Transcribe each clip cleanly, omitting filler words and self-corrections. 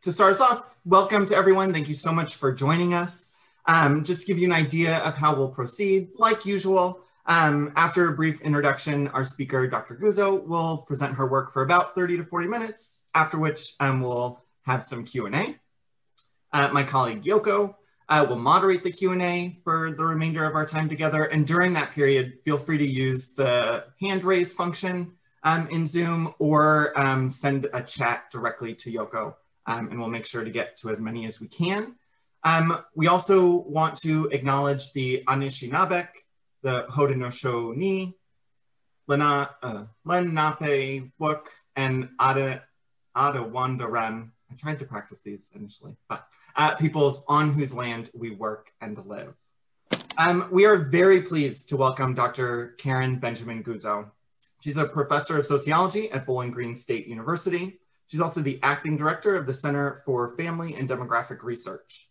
To start us off, welcome to everyone. Thank you so much for joining us. Just to give you an idea of how we'll proceed, like usual, after a brief introduction, our speaker, Dr. Guzzo, will present her work for about 30 to 40 minutes, after which we'll have some Q&A. My colleague, Yoko, will moderate the Q&A for the remainder of our time together. And during that period, feel free to use the hand raise function in Zoom or send a chat directly to Yoko. And we'll make sure to get to as many as we can. We also want to acknowledge the Anishinaabe, the Haudenosaunee, Lenape, Wook, and Attawandaran. I tried to practice these initially, but peoples on whose land we work and live. We are very pleased to welcome Dr. Karen Benjamin Guzzo. She's a professor of sociology at Bowling Green State University. She's also the acting director of the Center for Family and Demographic Research.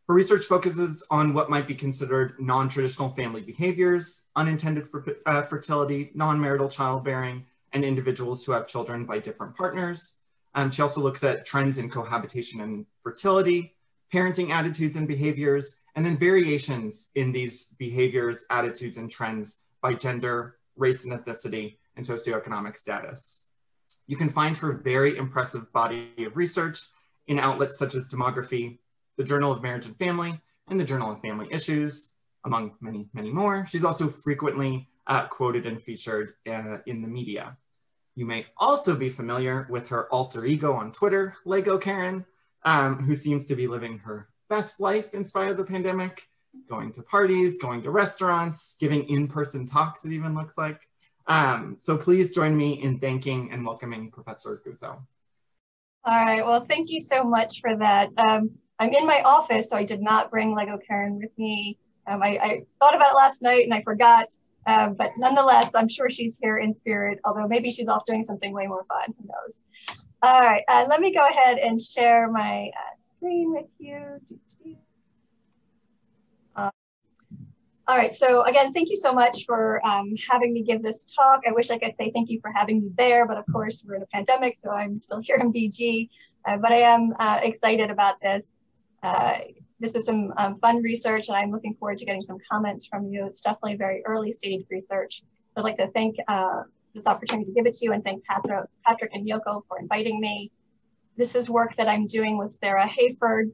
Her research focuses on what might be considered non-traditional family behaviors, unintended fertility, non-marital childbearing, and individuals who have children by different partners. She also looks at trends in cohabitation and fertility, parenting attitudes and behaviors, and then variations in these behaviors, attitudes, and trends by gender, race and ethnicity, and socioeconomic status. You can find her very impressive body of research in outlets such as Demography, the Journal of Marriage and Family, and the Journal of Family Issues, among many, many more. She's also frequently quoted and featured in the media. You may also be familiar with her alter ego on Twitter, Lego Karen, who seems to be living her best life in spite of the pandemic, going to parties, going to restaurants, giving in-person talks, it even looks like. So please join me in thanking and welcoming Professor Guzzo. All right, well, thank you so much for that. I'm in my office, so I did not bring Lego Karen with me. I thought about it last night and I forgot, but nonetheless, I'm sure she's here in spirit, although maybe she's off doing something way more fun, who knows. All right, let me go ahead and share my screen with you. All right, so again, thank you so much for having me give this talk. I wish I could say thank you for having me there, but of course we're in a pandemic, so I'm still here in BG, but I am excited about this. This is some fun research, and I'm looking forward to getting some comments from you. It's definitely very early stage research. I'd like to thank this opportunity to give it to you and thank Patrick and Yoko for inviting me. This is work that I'm doing with Sarah Hayford,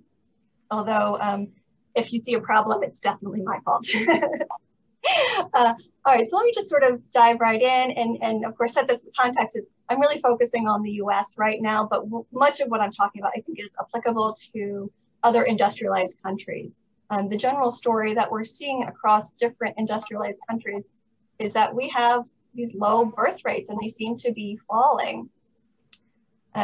although if you see a problem, it's definitely my fault. All right, so let me just sort of dive right in and of course set this in context. Is I'm really focusing on the US right now, but much of what I'm talking about I think is applicable to other industrialized countries. The general story that we're seeing across different industrialized countries is that we have these low birth rates and they seem to be falling.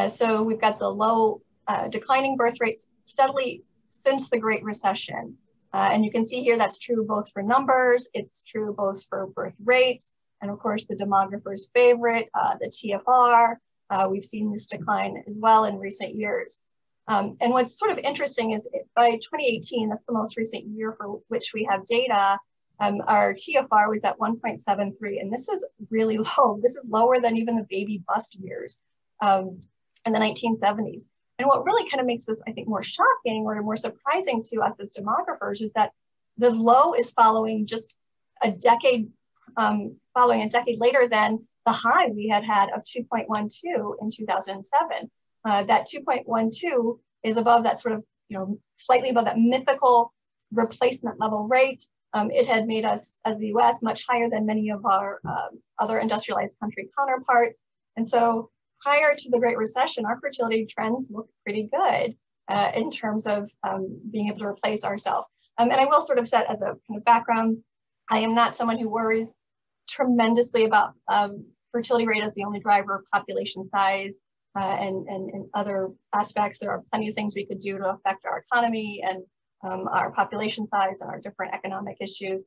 So we've got the low declining birth rates steadily since the Great Recession. And you can see here that's true both for numbers, it's true both for birth rates, and of course the demographer's favorite, the TFR. We've seen this decline as well in recent years. And what's sort of interesting is by 2018, that's the most recent year for which we have data, our TFR was at 1.73, and this is really low. This is lower than even the baby bust years in the 1970s. And what really kind of makes this, I think, more shocking or more surprising to us as demographers is that the low is following just a decade, later than the high we had of 2.12 in 2007. That 2.12 is above that sort of, slightly above that mythical replacement level rate. It had made us, as the US, much higher than many of our other industrialized country counterparts. And so prior to the Great Recession, our fertility trends looked pretty good in terms of being able to replace ourselves. And I will sort of set as a kind of background, I am not someone who worries tremendously about fertility rate as the only driver of population size and other aspects. There are plenty of things we could do to affect our economy and our population size and our different economic issues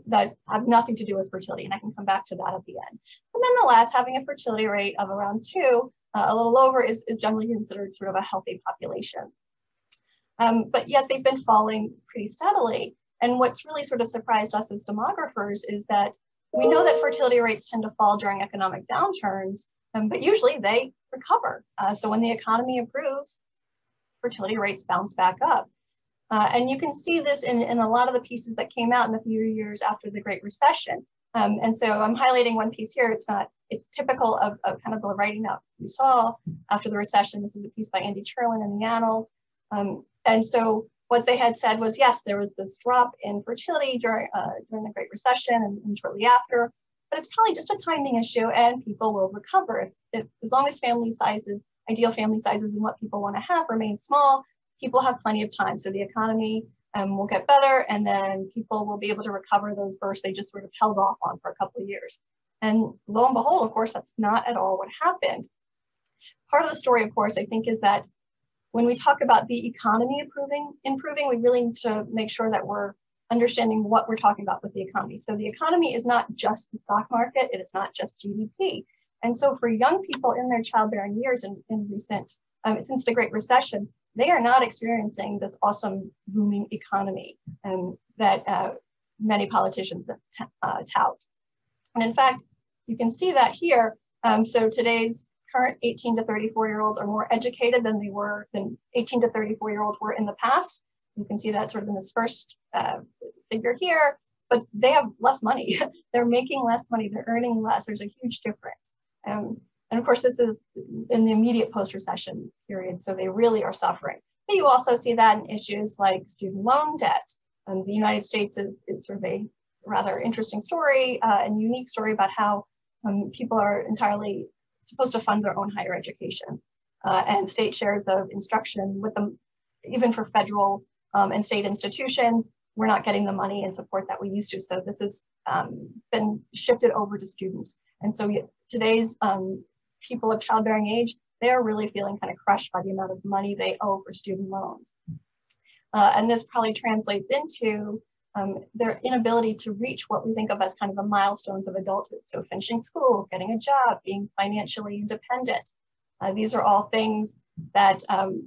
that have nothing to do with fertility, and I can come back to that at the end. But nonetheless, having a fertility rate of around 2, a little over, is generally considered sort of a healthy population. But yet they've been falling pretty steadily. And what's really sort of surprised us as demographers is that we know that fertility rates tend to fall during economic downturns, but usually they recover. So when the economy improves, fertility rates bounce back up. And you can see this in a lot of the pieces that came out in the few years after the Great Recession. And so I'm highlighting one piece here. It's typical of kind of the writing that we saw after the recession. This is a piece by Andy Cherlin in the Annals. And so what they had said was, yes, there was this drop in fertility during the Great Recession and shortly after, but it's probably just a timing issue and people will recover. If as long as ideal family sizes and what people want to have remain small, people have plenty of time. So the economy will get better and then people will be able to recover those births they just sort of held off on for a couple of years. And lo and behold, of course, that's not at all what happened. Part of the story, of course, I think is that when we talk about the economy improving, we really need to make sure that we're understanding what we're talking about with the economy. So the economy is not just the stock market, it is not just GDP. And so for young people in their childbearing years since the Great Recession, they are not experiencing this awesome booming economy that many politicians tout. And in fact, you can see that here. So today's current 18 to 34-year-olds are more educated than 18 to 34-year-olds were in the past. You can see that sort of in this first figure here, but they have less money. They're making less money, they're earning less. There's a huge difference. And of course, this is in the immediate post-recession period, so they really are suffering. But you also see that in issues like student loan debt. The United States is sort of a rather interesting story and unique story about how people are entirely supposed to fund their own higher education. And state shares of instruction with them, even for federal and state institutions, we're not getting the money and support that we used to. So this has been shifted over to students. And so today's people of childbearing age, they're really feeling kind of crushed by the amount of money they owe for student loans. And this probably translates into their inability to reach what we think of as kind of the milestones of adulthood. So finishing school, getting a job, being financially independent. These are all things that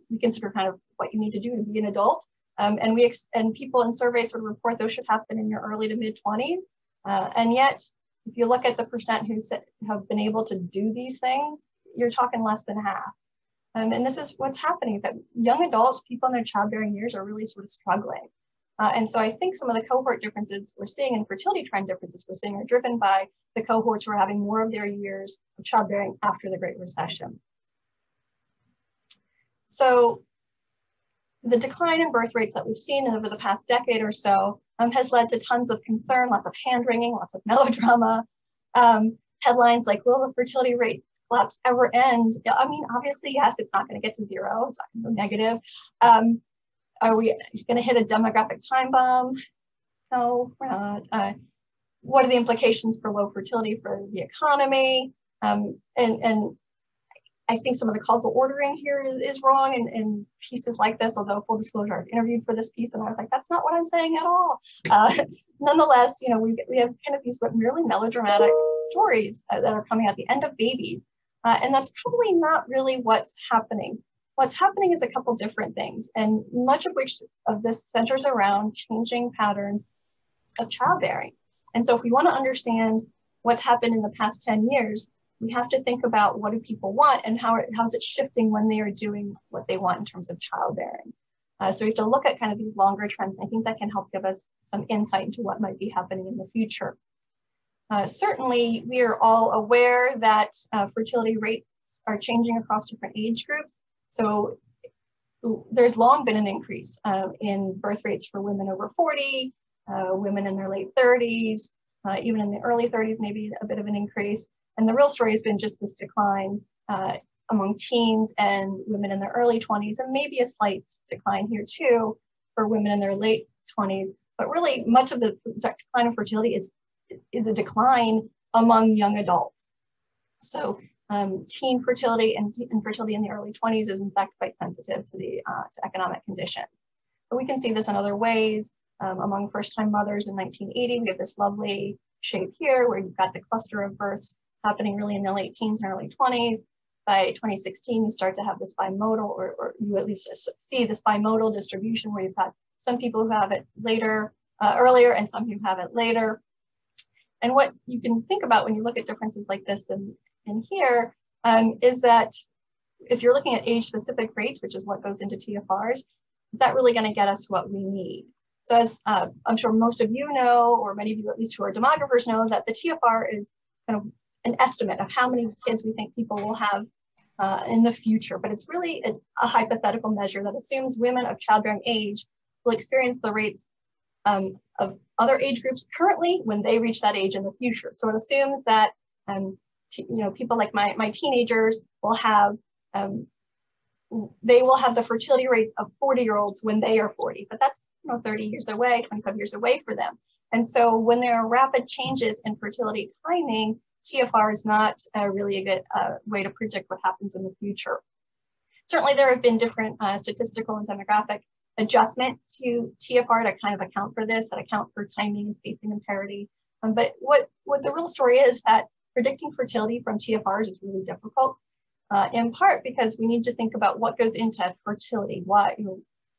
we consider kind of what you need to do to be an adult. And people in surveys would report those should happen in your early to mid 20s. And yet, if you look at the percent who have been able to do these things, you're talking less than half. And this is what's happening, that young adults, people in their childbearing years are really sort of struggling. And so I think some of the cohort differences we're seeing and fertility trend differences we're seeing are driven by the cohorts who are having more of their years of childbearing after the Great Recession. So the decline in birth rates that we've seen over the past decade or so has led to tons of concern, lots of hand-wringing, lots of melodrama. Headlines like, will the fertility rate collapse ever end? I mean, obviously, yes, it's not going to get to zero. It's not going to go negative. Are we going to hit a demographic time bomb? No, we're not. What are the implications for low fertility for the economy? And I think some of the causal ordering here is wrong in pieces like this, although full disclosure, I was interviewed for this piece and I was like, that's not what I'm saying at all. Nonetheless, you know, we have kind of these really melodramatic stories that are coming at the end of babies. And that's probably not really what's happening. What's happening is a couple different things, and much of which of this centers around changing patterns of childbearing. And so if we want to understand what's happened in the past 10 years, we have to think about what do people want and how is it shifting when they are doing what they want in terms of childbearing. So we have to look at kind of these longer trends. I think that can help give us some insight into what might be happening in the future. Certainly, we are all aware that fertility rates are changing across different age groups. So there's long been an increase in birth rates for women over 40, women in their late 30s, even in the early 30s, maybe a bit of an increase. And the real story has been just this decline among teens and women in their early 20s, and maybe a slight decline here too for women in their late 20s. But really, much of the decline of fertility is a decline among young adults. So teen fertility and fertility in the early 20s is in fact quite sensitive to the to economic conditions. But we can see this in other ways. Among first-time mothers in 1980, we have this lovely shape here where you've got the cluster of births happening really in the late teens and early 20s. By 2016, you start to have this bimodal, or you at least see this bimodal distribution where you've got some people who have it earlier, and some who have it later. And what you can think about when you look at differences like this in here is that if you're looking at age-specific rates, which is what goes into TFRs, is that really going to get us what we need? So as I'm sure most of you know, or many of you at least who are demographers know, that the TFR is kind of an estimate of how many kids we think people will have in the future, but it's really a hypothetical measure that assumes women of childbearing age will experience the rates of other age groups currently when they reach that age in the future. So it assumes that people like my teenagers will have they will have the fertility rates of 40-year-olds when they are 40, but that's 30 years away, 25 years away for them. And so when there are rapid changes in fertility timing, TFR is not really a good way to predict what happens in the future. Certainly there have been different statistical and demographic adjustments to TFR to kind of account for this, that account for timing and spacing and parity. But what the real story is that predicting fertility from TFRs is really difficult, in part because we need to think about what goes into fertility.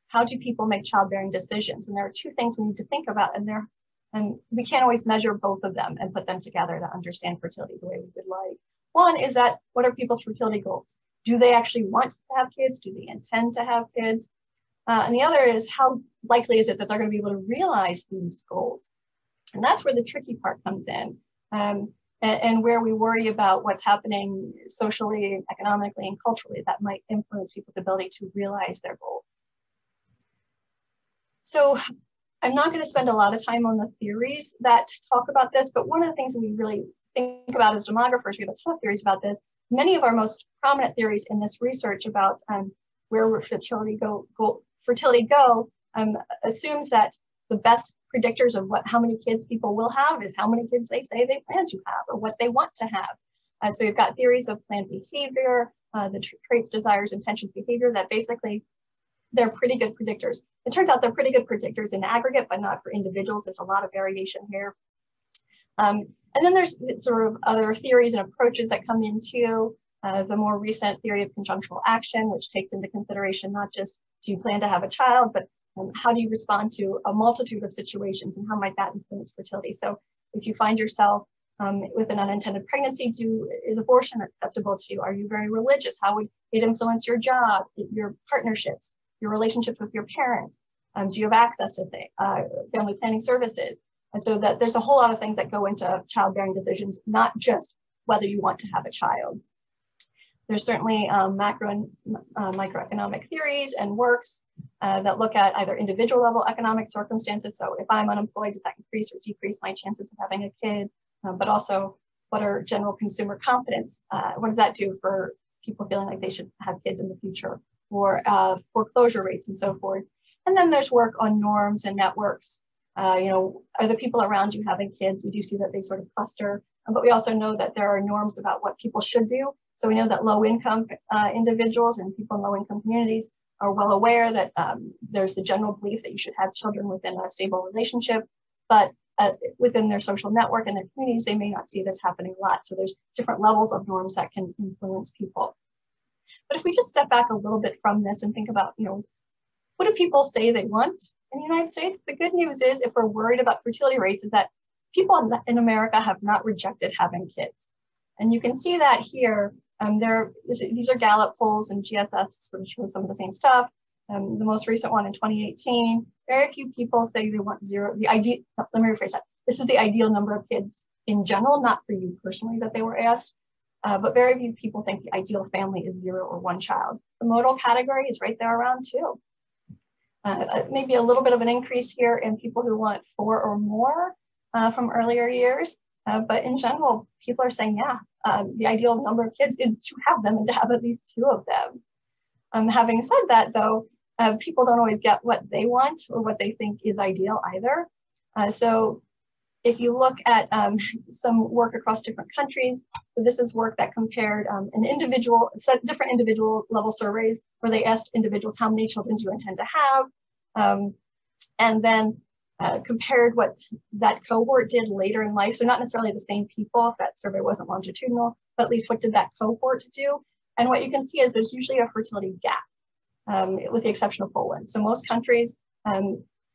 How do people make childbearing decisions? And there are two things we need to think about, and we can't always measure both of them and put them together to understand fertility the way we would like. One is that, what are people's fertility goals? Do they actually want to have kids? Do they intend to have kids? And the other is, how likely is it that they're going to be able to realize these goals? And that's where the tricky part comes in, and where we worry about what's happening socially, economically, and culturally that might influence people's ability to realize their goals. So I'm not going to spend a lot of time on the theories that talk about this, but one of the things that we really think about as demographers, we have a ton of theories about this. Many of our most prominent theories in this research about where fertility go assumes that the best predictors of how many kids people will have is how many kids they say they plan to have or what they want to have. So we've got theories of planned behavior, the traits, desires, intentions, behavior, that basically they're pretty good predictors. It turns out they're pretty good predictors in aggregate, but not for individuals. There's a lot of variation here. And then there's sort of other theories and approaches that come into the more recent theory of conjunctural action, which takes into consideration not just do you plan to have a child, but how do you respond to a multitude of situations and how might that influence fertility? So if you find yourself with an unintended pregnancy, is abortion acceptable to you? Are you very religious? How would it influence your job, your partnerships, your relationships with your parents? Do you have access to family planning services? And so that there's a whole lot of things that go into childbearing decisions, not just whether you want to have a child. There's certainly macro and microeconomic theories and works that look at either individual level economic circumstances. So if I'm unemployed, does that increase or decrease my chances of having a kid? But also, what are general consumer confidence? What does that do for people feeling like they should have kids in the future? Or foreclosure rates and so forth. And then there's work on norms and networks. Are the people around you having kids? We do see that they sort of cluster, but we also know that there are norms about what people should do. So we know that low-income individuals and people in low-income communities are well aware that there's the general belief that you should have children within a stable relationship, but within their social network and their communities, they may not see this happening a lot. So there's different levels of norms that can influence people. But if we just step back a little bit from this and think about, what do people say they want in the United States? The good news is, if we're worried about fertility rates, is that people in America have not rejected having kids. And you can see that here. These are Gallup polls, and GSS sort of shows some of the same stuff. The most recent one in 2018, very few people say they want zero. Let me rephrase that. This is the ideal number of kids in general, not for you personally that they were asked. But very few people think the ideal family is 0 or 1 child. The modal category is right there around 2. Maybe a little bit of an increase here in people who want 4 or more from earlier years. But in general, people are saying, the ideal number of kids is to have them and to have at least 2 of them. Having said that, though, people don't always get what they want or what they think is ideal either. So if you look at some work across different countries, so this is work that compared different individual level surveys where they asked individuals, how many children do you intend to have? And then compared what that cohort did later in life. So not necessarily the same people if that survey wasn't longitudinal, but at least what did that cohort do? And what you can see is there's usually a fertility gap, with the exception of Poland. So most countries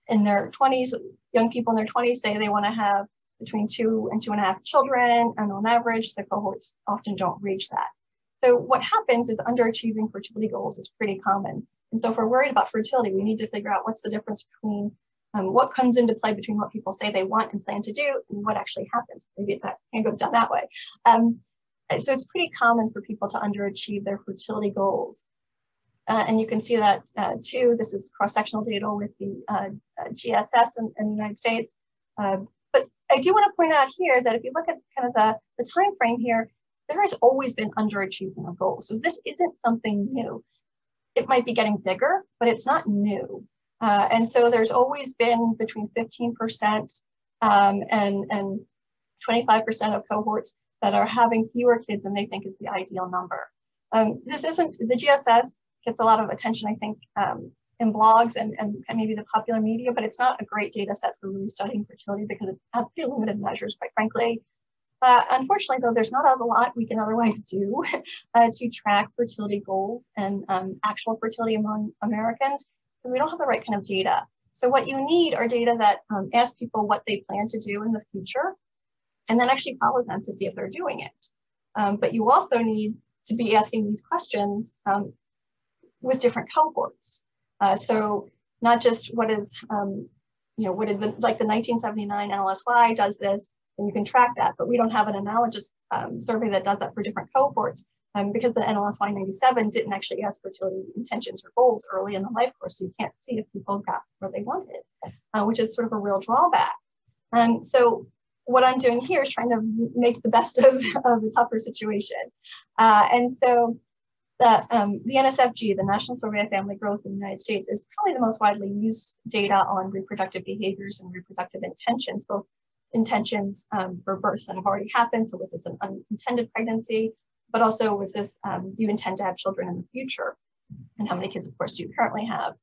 in their 20s, young people in their 20s say they want to have between 2 and 2.5 children, and on average, the cohorts often don't reach that. So what happens is underachieving fertility goals is pretty common. And so if we're worried about fertility, we need to figure out what's the difference between what comes into play between what people say they want and plan to do and what actually happens. Maybe that hand goes down that way. So it's pretty common for people to underachieve their fertility goals. And you can see that too. This is cross-sectional data with the GSS in the United States. But I do want to point out here that if you look at kind of the time frame here, there has always been underachievement of goals. So this isn't something new. It might be getting bigger, but it's not new. And so there's always been between 15% and 25% of cohorts that are having fewer kids than they think is the ideal number. This isn't, the GSS gets a lot of attention, I think, in blogs and maybe the popular media, but it's not a great data set for really studying fertility because it has pretty limited measures, quite frankly. Unfortunately, though, there's not a lot we can otherwise do to track fertility goals and actual fertility among Americans, because we don't have the right kind of data. So what you need are data that ask people what they plan to do in the future, and then actually follow them to see if they're doing it. But you also need to be asking these questions with different cohorts. So not just what is, what did like the 1979 NLSY does this, and you can track that, but we don't have an analogous survey that does that for different cohorts because the NLSY 97 didn't actually ask fertility intentions or goals early in the life course, so you can't see if people got where they wanted, which is sort of a real drawback. And so what I'm doing here is trying to make the best of the tougher situation. And so the NSFG, the National Survey of Family Growth in the United States, is probably the most widely used data on reproductive behaviors and reproductive intentions, both intentions for births that have already happened. So was this an unintended pregnancy, but also was this, do you intend to have children in the future? And how many kids, of course, do you currently have?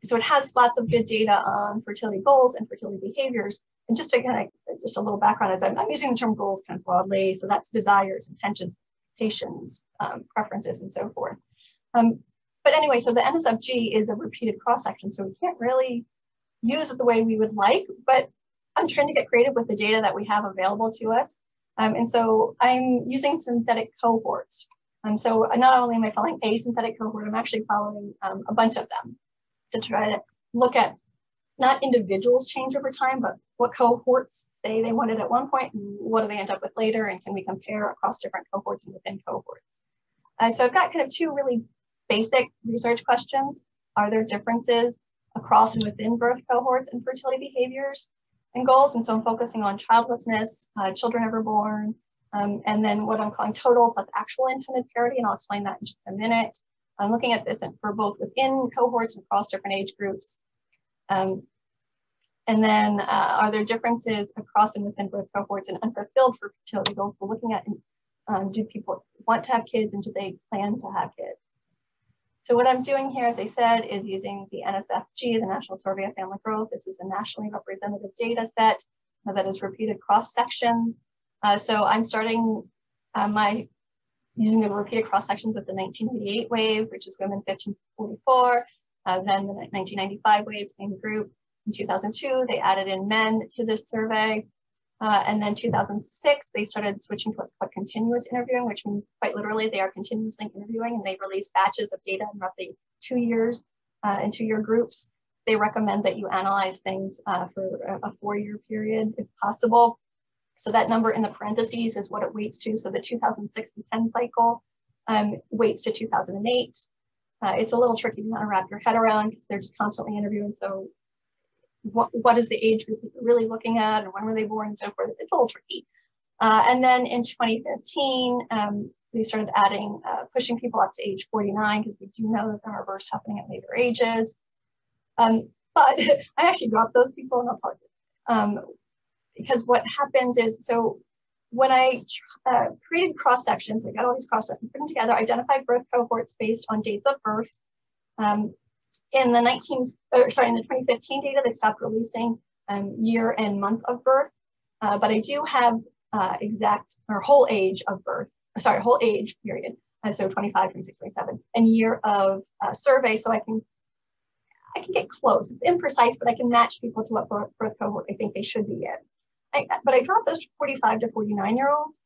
So it has lots of good data on fertility goals and fertility behaviors. And just to kind of, just a little background, as I'm using the term goals kind of broadly. So that's desires, intentions, expectations, preferences, and so forth. But anyway, so the NSFG is a repeated cross-section. So we can't really use it the way we would like, but I'm trying to get creative with the data that we have available to us. And so I'm using synthetic cohorts. So not only am I following a synthetic cohort, I'm actually following a bunch of them to try to look at not individuals change over time, but what cohorts say they wanted at one point and what do they end up with later, and can we compare across different cohorts and within cohorts. So I've got kind of two really basic research questions. Are there differences across and within birth cohorts and fertility behaviors and goals? And so I'm focusing on childlessness, children ever born, and then what I'm calling total plus actual intended parity, and I'll explain that in just a minute. I'm looking at this for both within cohorts and across different age groups. And then are there differences across and within birth cohorts and unfulfilled for fertility goals? We're looking at do people want to have kids and do they plan to have kids? So what I'm doing here, as I said, is using the NSFG, the National Survey of Family Growth. This is a nationally representative data set that is repeated cross sections. So I'm starting using the repeated cross sections with the 1988 wave, which is women 15 to 44. Then the 1995 wave, same group. In 2002, they added in men to this survey. And then 2006, they started switching to what's called continuous interviewing, which means quite literally they are continuously interviewing, and they release batches of data in roughly 2 years in 2-year groups. They recommend that you analyze things for a 4-year period if possible. So that number in the parentheses is what it weights to. So the 2006 to 10 cycle weights to 2008. It's a little tricky to kind of wrap your head around because they're just constantly interviewing. So what is the age group that you're really looking at, and when were they born, and so forth? It's a little tricky. And then in 2015, we started adding, pushing people up to age 49 because we do know that there are births happening at later ages. But I actually dropped those people, and I'll tell you. Because what happens is, so when I created cross sections, I got all these cross sections, put them together, identified birth cohorts based on dates of birth. In the 2015 data, they stopped releasing year and month of birth, but I do have exact or whole age of birth, whole age period. So 25, 26, 27, and year of survey, so I can get close. It's imprecise, but I can match people to what birth cohort I think they should be in. But I dropped those 45 to 49-year-olds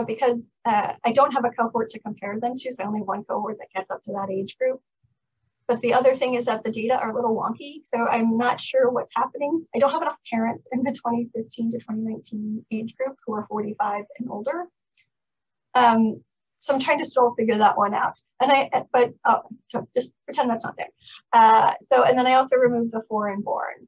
because I don't have a cohort to compare them to, so only one cohort that gets up to that age group. But the other thing is that the data are a little wonky, so I'm not sure what's happening. I don't have enough parents in the 2015 to 2019 age group who are 45 and older. So I'm trying to still figure that one out. So just pretend that's not there. And then I also removed the foreign born,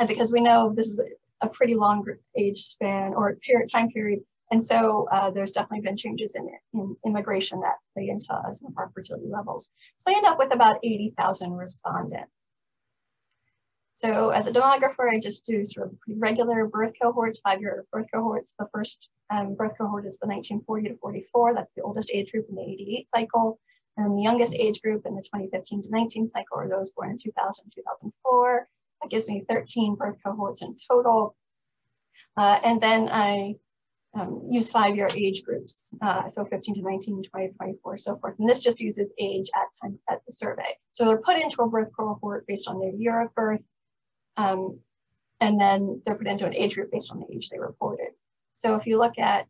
because we know this is a pretty long age span or time period. And so there's definitely been changes in immigration that play into some of our fertility levels. So I end up with about 80,000 respondents. So as a demographer, I just do sort of regular birth cohorts, 5-year birth cohorts. The first birth cohort is the 1940 to 44. That's the oldest age group in the 88 cycle. And the youngest age group in the 2015 to 19 cycle are those born in 2000, 2004. That gives me 13 birth cohorts in total. And then I use 5-year age groups. So 15 to 19, 20 to 24, so forth. And this just uses age at the survey. So they're put into a birth cohort based on their year of birth. And then they're put into an age group based on the age they reported. So if you look at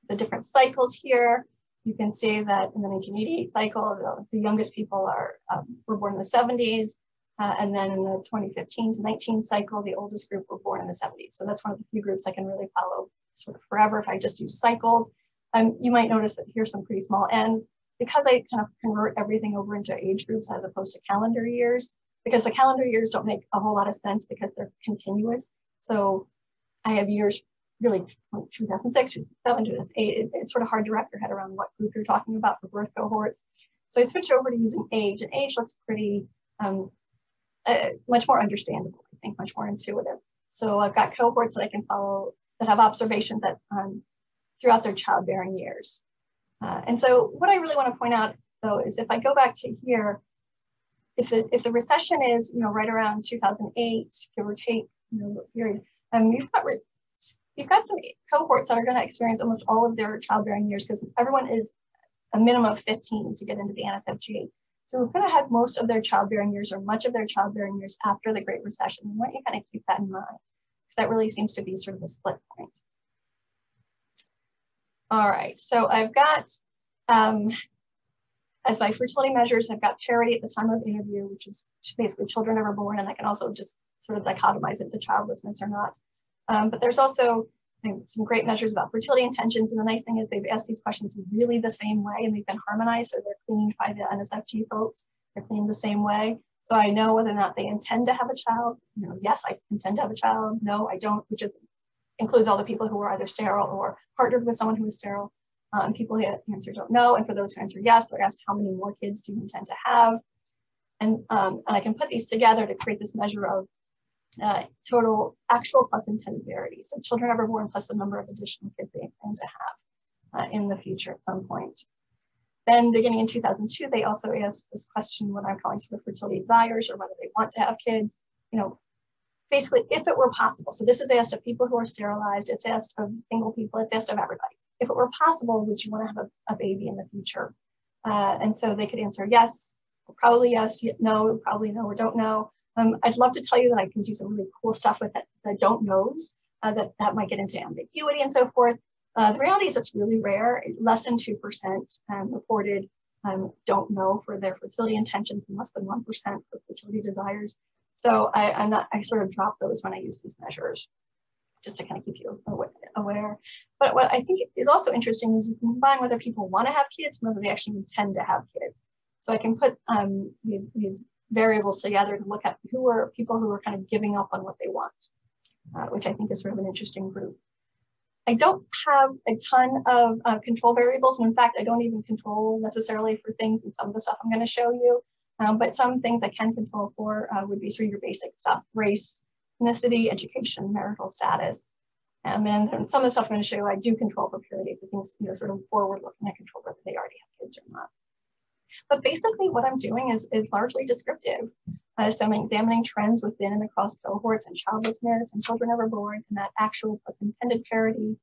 the different cycles here, you can see that in the 1988 cycle, the youngest people were born in the 70s. And then in the 2015 to 19 cycle, the oldest group were born in the 70s. So that's one of the few groups I can really follow sort of forever if I just use cycles. You might notice that here's some pretty small n's. Because I kind of convert everything over into age groups as opposed to calendar years, because the calendar years don't make a whole lot of sense because they're continuous. So I have years really 2006, 2007, 2008. It's sort of hard to wrap your head around what group you're talking about for birth cohorts. So I switched over to using age, and age looks pretty much more understandable, I think, much more intuitive. So I've got cohorts that I can follow that have observations that throughout their childbearing years. And so what I really want to point out, though, is if I go back to here, if the recession is, right around 2008, give or take, period, you've got some cohorts that are going to experience almost all of their childbearing years because everyone is a minimum of 15 to get into the NSFG. So we're going to have most of their childbearing years or much of their childbearing years after the Great Recession. I want you to kind of keep that in mind because that really seems to be sort of a split point. All right, so I've got, as my fertility measures, I've got parity at the time of interview, which is basically children ever born, and I can also just sort of dichotomize it to childlessness or not. But there's also some great measures about fertility intentions, and the nice thing is they've asked these questions really the same way, and they've been harmonized, so they're cleaned by the NSFG folks. They're cleaned the same way, so I know whether or not they intend to have a child. Yes, I intend to have a child. No, I don't, which includes all the people who are either sterile or partnered with someone who is sterile. And people who answer don't know. And for those who answer yes, they're asked how many more kids do you intend to have? And I can put these together to create this measure of total actual plus intended parity. So children ever born plus the number of additional kids they intend to have in the future at some point. Then beginning in 2002, they also asked this question, what I'm calling sort of fertility desires, or whether they want to have kids, basically if it were possible. So this is asked of people who are sterilized, it's asked of single people, it's asked of everybody. If it were possible, would you want to have a baby in the future? And so they could answer yes, probably yes, no, probably no, or don't know. I'd love to tell you that I can do some really cool stuff with the don't knows, that might get into ambiguity and so forth. The reality is it's really rare. Less than 2% reported don't know for their fertility intentions, and less than 1% for fertility desires. So I sort of drop those when I use these measures, just to kind of keep you aware. But what I think is also interesting is you can combine whether people want to have kids and whether they actually intend to have kids. So I can put these variables together to look at who are people who are kind of giving up on what they want, which I think is sort of an interesting group. I don't have a ton of control variables. And in fact, I don't even control necessarily for things in some of the stuff I'm going to show you. But some things I can control for would be sort of your basic stuff: race, ethnicity, education, marital status. And then some of the stuff I'm going to show you, I do control for purity, for things sort of forward-looking. I control whether they already have kids or not. But basically what I'm doing is largely descriptive. So I'm examining trends within and across cohorts and childlessness and children ever born and that actual plus intended parity.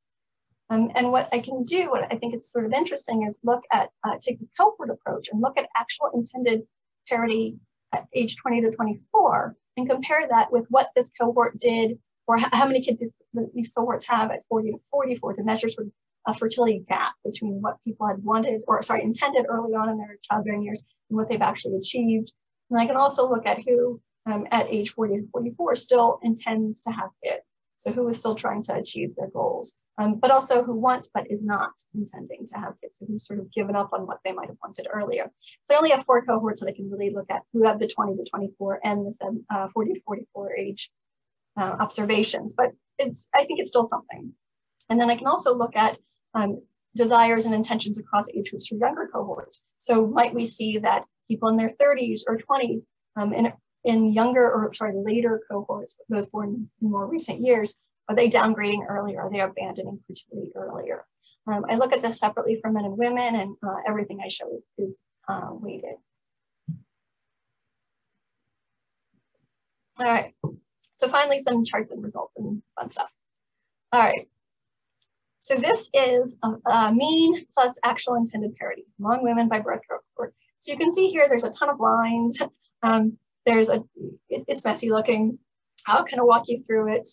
And what I can do, what I think is sort of interesting, is look at, take this cohort approach and look at actual intended parity at age 20 to 24 and compare that with what this cohort did or how many kids these cohorts have at 40 to 44 to measure sort of a fertility gap between what people had wanted, or sorry, intended early on in their childbearing years and what they've actually achieved. And I can also look at who at age 40 to 44 still intends to have kids. So who is still trying to achieve their goals, but also who wants but is not intending to have kids, so who's sort of given up on what they might have wanted earlier. So I only have 4 cohorts that I can really look at who have the 20 to 24 and the 40 to 44 age observations, but I think it's still something. And then I can also look at desires and intentions across age groups for younger cohorts. So might we see that people in their 30s or 20s in younger, or sorry, later cohorts, those born in more recent years, are they downgrading earlier? Are they abandoning fertility earlier? I look at this separately for men and women, and everything I show is weighted. All right, so finally some charts and results and fun stuff. All right, so this is a mean plus actual intended parity among women by birth cohort. So you can see here there's a ton of lines. It's messy looking. I'll kind of walk you through it.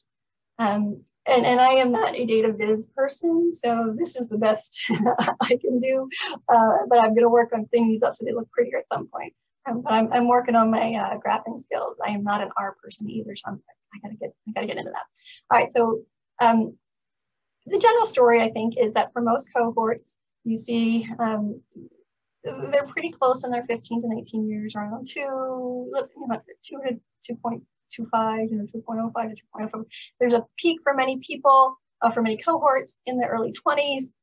And I am not a data viz person, so this is the best I can do. But I'm going to work on cleaning these up so they look prettier at some point. But I'm working on my graphing skills. I am not an R person either, so I gotta get into that. All right, so the general story, I think, is that for most cohorts, you see they're pretty close in their 15 to 19 years, around 2 to 2.25, 2.05 to 2.05. There's a peak for many people, for many cohorts in the early 20s,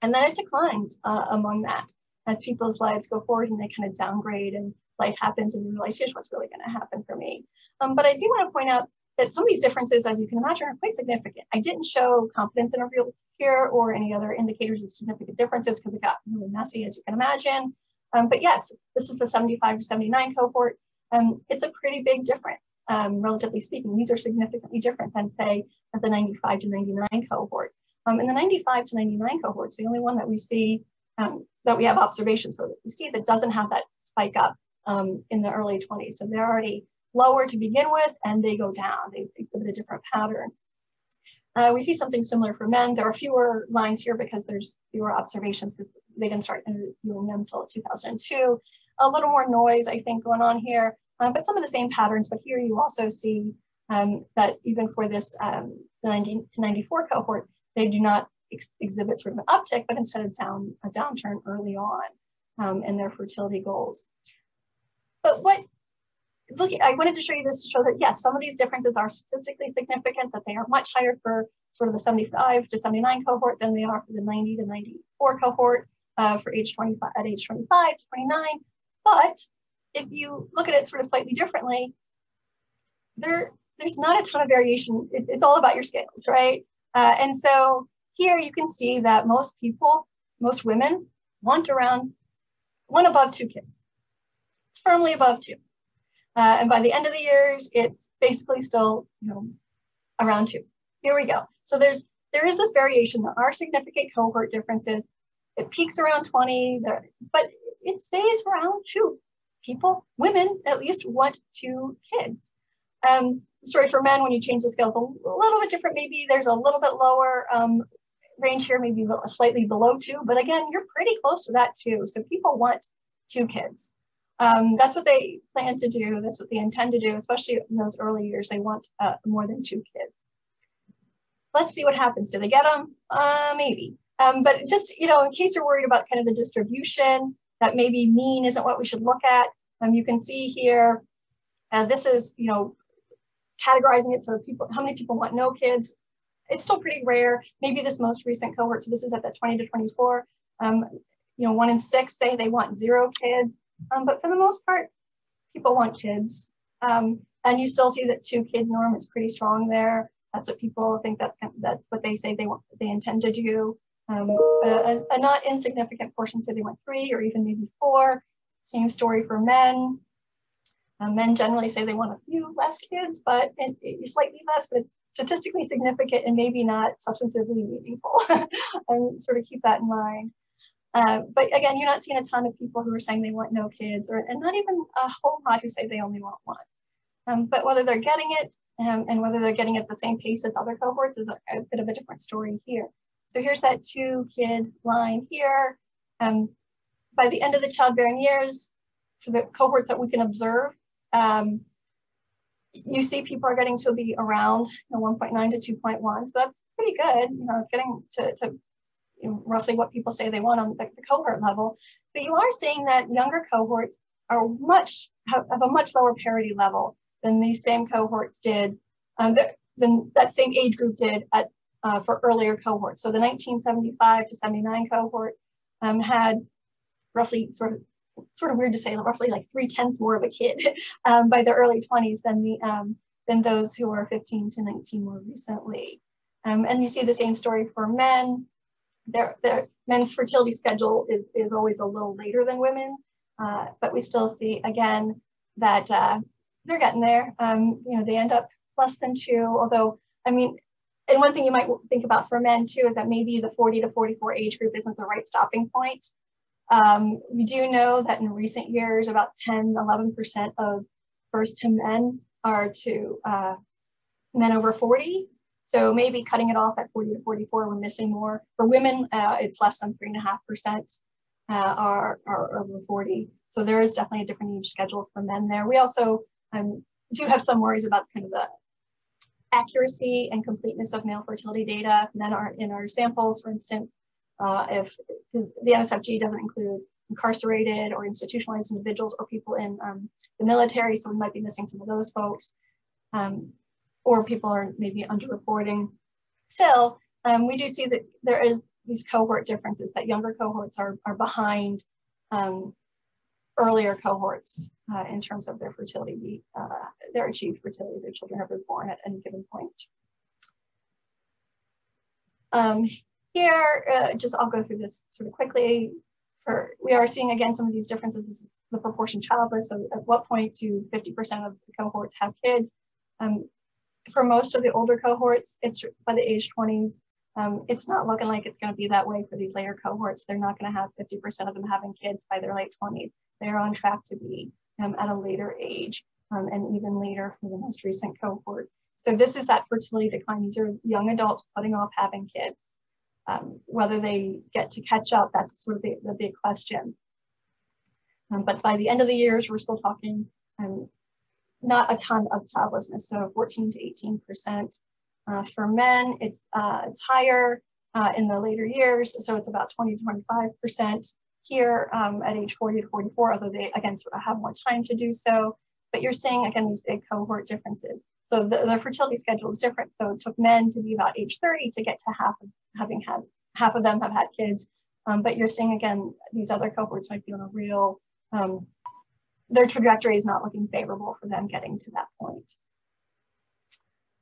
and then it declines among that as people's lives go forward and they kind of downgrade and life happens and you realize, here's what's really going to happen for me. But I do want to point out that some of these differences, as you can imagine, are quite significant. I didn't show confidence intervals here or any other indicators of significant differences because it got really messy, as you can imagine. But yes, this is the 75 to 79 cohort. It's a pretty big difference, relatively speaking. These are significantly different than, say, at the 95 to 99 cohort. In the 95 to 99 cohorts, the only one that we see, that we have observations for, that we see that doesn't have that spike up in the early 20s. So they're already lower to begin with, and they go down. They exhibit a different pattern. We see something similar for men. There are fewer lines here because there's fewer observations because they didn't start interviewing them until 2002. A little more noise, I think, going on here, but some of the same patterns. But here you also see that even for this the 90 to 94 cohort, they do not exhibit sort of an uptick, but instead of a downturn early on in their fertility goals. But I wanted to show you this to show that, yes, some of these differences are statistically significant, that they are much higher for sort of the 75 to 79 cohort than they are for the 90 to 94 cohort for age 25 to 29. But if you look at it sort of slightly differently, there's not a ton of variation. It's all about your scales, right? And so here you can see that most women want above 2 kids. It's firmly above 2. And by the end of the years, it's basically still, around 2. Here we go. So there is this variation. There are significant cohort differences. It peaks around 20, but it stays around 2. Women at least want 2 kids. Story for men, when you change the scale, it's a little bit different. Maybe there's a little bit lower range here, maybe slightly below 2, but again, you're pretty close to that too. So people want 2 kids. That's what they plan to do. That's what they intend to do, especially in those early years. They want more than 2 kids. Let's see what happens. Do they get them? Maybe. But just, in case you're worried about kind of the distribution, that maybe mean isn't what we should look at. You can see here, this is, categorizing it. So how many people want no kids? It's still pretty rare. Maybe this most recent cohort, so this is at the 20 to 24, 1 in 6 say they want 0 kids. But for the most part, people want kids. And you still see that 2-kid norm is pretty strong there. That's what people think, that's what they say they intend to do. A not insignificant portion say they want 3 or even maybe 4. Same story for men. Men generally say they want a few less kids, but slightly less, but it's statistically significant and maybe not substantively meaningful. And sort of keep that in mind. But again, you're not seeing a ton of people who are saying they want no kids, and not even a whole lot who say they only want 1. But whether they're getting it and whether they're getting at the same pace as other cohorts is a bit of a different story here. So here's that 2-kid line here. By the end of the childbearing years, for the cohorts that we can observe, you see people are getting to be around 1.9 to 2.1. So that's pretty good. It's getting to roughly what people say they want on the cohort level. But you are seeing that younger cohorts are have a much lower parity level than these same cohorts did, than that same age group did for earlier cohorts. So the 1975 to 79 cohort had roughly, sort of weird to say, roughly like 3/10 more of a kid by the early 20s than those who are 15 to 19 more recently. And you see the same story for men. The men's fertility schedule is always a little later than women, but we still see again that they're getting there. They end up less than 2, although, I mean, and one thing you might think about for men too is that maybe the 40 to 44 age group isn't the right stopping point. We do know that in recent years, about 10–11% of births to men are to men over 40. So maybe cutting it off at 40 to 44, we're missing more. For women, it's less than 3.5% are over 40. So there is definitely a different age schedule for men there. We also do have some worries about kind of the accuracy and completeness of male fertility data. Men are in our samples, for instance, if the NSFG doesn't include incarcerated or institutionalized individuals or people in the military, so we might be missing some of those folks. Or people are maybe underreporting. Still, we do see that there is these cohort differences, that younger cohorts are behind earlier cohorts in terms of their fertility, their achieved fertility, their children are born at any given point. Here, I'll go through this sort of quickly. We are seeing again some of these differences. This is the proportion childless. So at what point do 50% of the cohorts have kids? For most of the older cohorts, it's by the age 20s. It's not looking like it's going to be that way for these later cohorts. They're not going to have 50% of them having kids by their late 20s. They're on track to be at a later age and even later for the most recent cohort. So this is that fertility decline. These are young adults putting off having kids. Whether they get to catch up, that's sort of the big question. But by the end of the years, we're still talking not a ton of childlessness, so 14 to 18%. For men, it's higher in the later years, so it's about 20 to 25% here at age 40 to 44, although they, again, sort of have more time to do so. But you're seeing, again, these big cohort differences. So the fertility schedule is different. So it took men to be about age 30 to get to half of them have had kids. But you're seeing, again, these other cohorts might be on a real, their trajectory is not looking favorable for them getting to that point.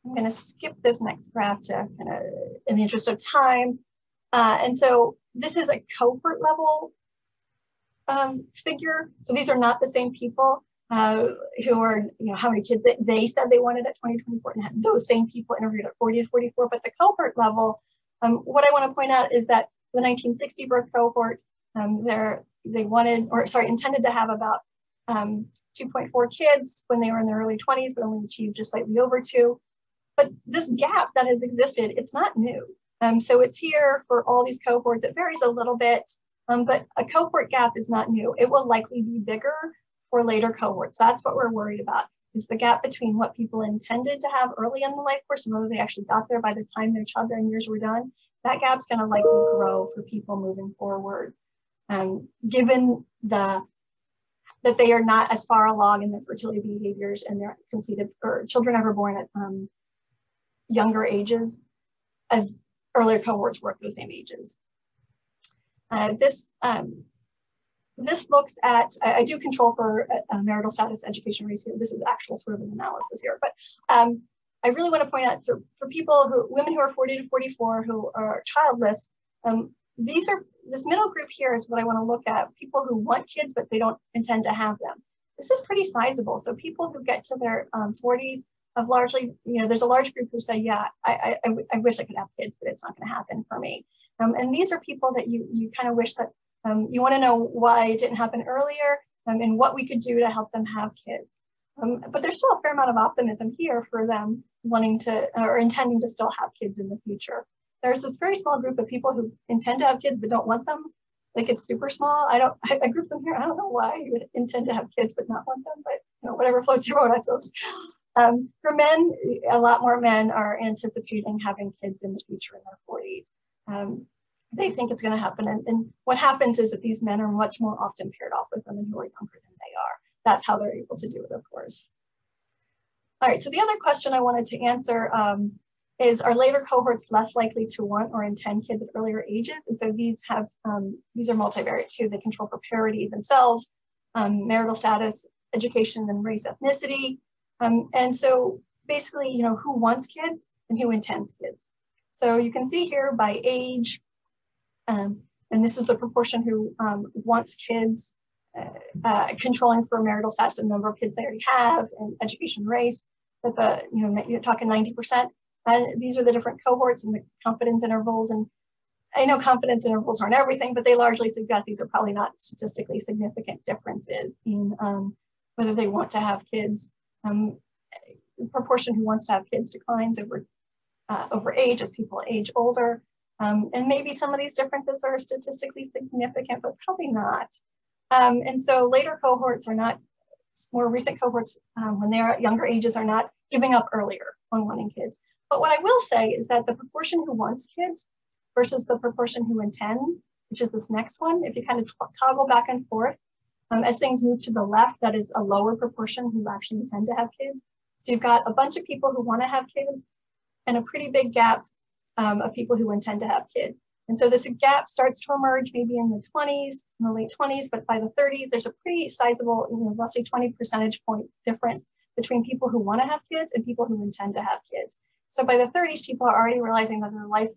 I'm going to skip this next graph to kind of, in the interest of time. And so this is a cohort level figure. So these are not the same people who are, how many kids they said they wanted at 2024 and had those same people interviewed at 40 to 44. But the cohort level, what I want to point out is that the 1960 birth cohort, they intended to have about 2.4 kids when they were in their early 20s, but only achieved just slightly over 2. But this gap that has existed, it's not new. So it's here for all these cohorts. It varies a little bit, but a cohort gap is not new. It will likely be bigger for later cohorts. That's what we're worried about, is the gap between what people intended to have early in the life course and whether they actually got there by the time their childbearing years were done. That gap's going to likely grow for people moving forward, given that they are not as far along in their fertility behaviors and their completed, or children ever born at younger ages as earlier cohorts were at those same ages. This looks at, I do control for marital status, education, race here. This is actual sort of an analysis here, but I really want to point out for people women who are 40 to 44 who are childless, this middle group here is what I want to look at. People who want kids, but they don't intend to have them. This is pretty sizable. So people who get to their 40s have largely, there's a large group who say, yeah, I wish I could have kids, but it's not going to happen for me. And these are people that you kind of wish that you want to know why it didn't happen earlier and what we could do to help them have kids. But there's still a fair amount of optimism here for them wanting to or intending to still have kids in the future. There's this very small group of people who intend to have kids but don't want them. Like, it's super small. I group them here. I don't know why you would intend to have kids but not want them, but you know, whatever floats your boat, I suppose. For men, a lot more men are anticipating having kids in the future in their 40s. They think it's going to happen. And what happens is that these men are much more often paired off with women who are younger than they are. That's how they're able to do it, of course. All right, so the other question I wanted to answer is, are later cohorts less likely to want or intend kids at earlier ages? And so these are multivariate too. They control for parity themselves, marital status, education, and race, ethnicity. And so basically, you know, who wants kids and who intends kids. So you can see here by age, and this is the proportion who wants kids, controlling for marital status, the number of kids they already have, and education, race, that you're talking 90%. And these are the different cohorts and the confidence intervals. And I know confidence intervals aren't everything, but they largely suggest these are probably not statistically significant differences in whether they want to have kids. The proportion who wants to have kids declines over age as people age older. And maybe some of these differences are statistically significant, but probably not. And so later cohorts are not, more recent cohorts when they're at younger ages are not giving up earlier on wanting kids. But what I will say is that the proportion who wants kids versus the proportion who intends, which is this next one, if you kind of toggle back and forth, as things move to the left, that is a lower proportion who actually intend to have kids. So you've got a bunch of people who want to have kids and a pretty big gap of people who intend to have kids. And so this gap starts to emerge maybe in the 20s, in the late 20s, but by the 30s, there's a pretty sizable, roughly 20 percentage point difference between people who want to have kids and people who intend to have kids. So by the 30s, people are already realizing that their life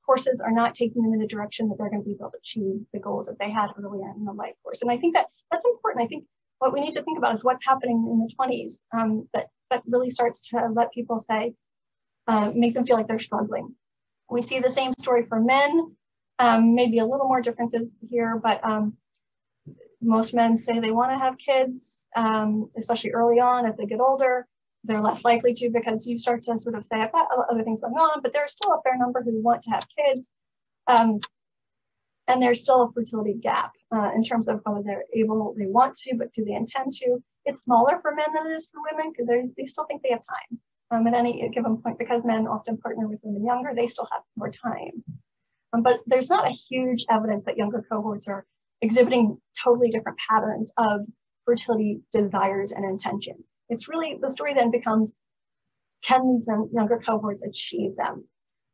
courses are not taking them in the direction that they're going to be able to achieve the goals that they had earlier in the life course. And I think that that's important. I think what we need to think about is what's happening in the 20s that really starts to let people say, make them feel like they're struggling. We see the same story for men, maybe a little more differences here, but most men say they want to have kids, especially early on. As they get older, they're less likely to, because you start to sort of say, I've got other things going on, but there's still a fair number who want to have kids. And there's still a fertility gap in terms of whether they want to, but do they intend to? It's smaller for men than it is for women because they still think they have time at any given point, because men often partner with women younger, they still have more time. But there's not a huge evidence that younger cohorts are exhibiting totally different patterns of fertility desires and intentions. It's really, the story then becomes, can these younger cohorts achieve them?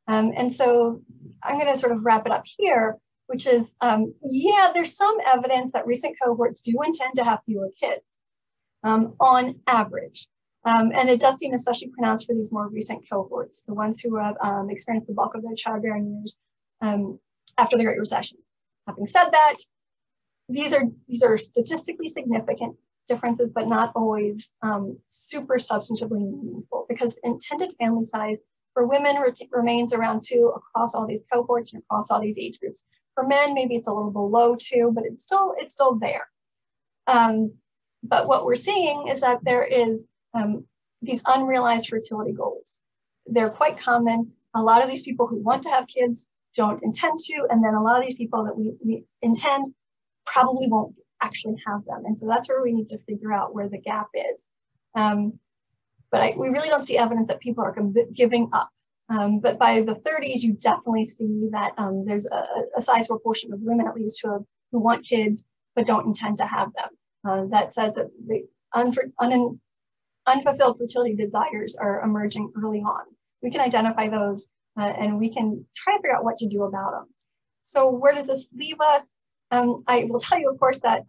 And so I'm going to sort of wrap it up here, which is, yeah, there's some evidence that recent cohorts do intend to have fewer kids on average. And it does seem especially pronounced for these more recent cohorts, the ones who have experienced the bulk of their childbearing years after the Great Recession. Having said that, these are statistically significant differences, but not always super substantively meaningful, because intended family size for women remains around 2 across all these cohorts and across all these age groups. For men, maybe it's a little below 2, but it's still there. But what we're seeing is that there is these unrealized fertility goals. They're quite common. A lot of these people who want to have kids don't intend to, and then a lot of these people that we intend probably won't actually have them. And so that's where we need to figure out where the gap is. But we really don't see evidence that people are giving up. But by the 30s, you definitely see that there's a sizable portion of women, at least, who want kids but don't intend to have them. That says that the unfulfilled fertility desires are emerging early on. We can identify those and we can try to figure out what to do about them. So where does this leave us? I will tell you, of course, that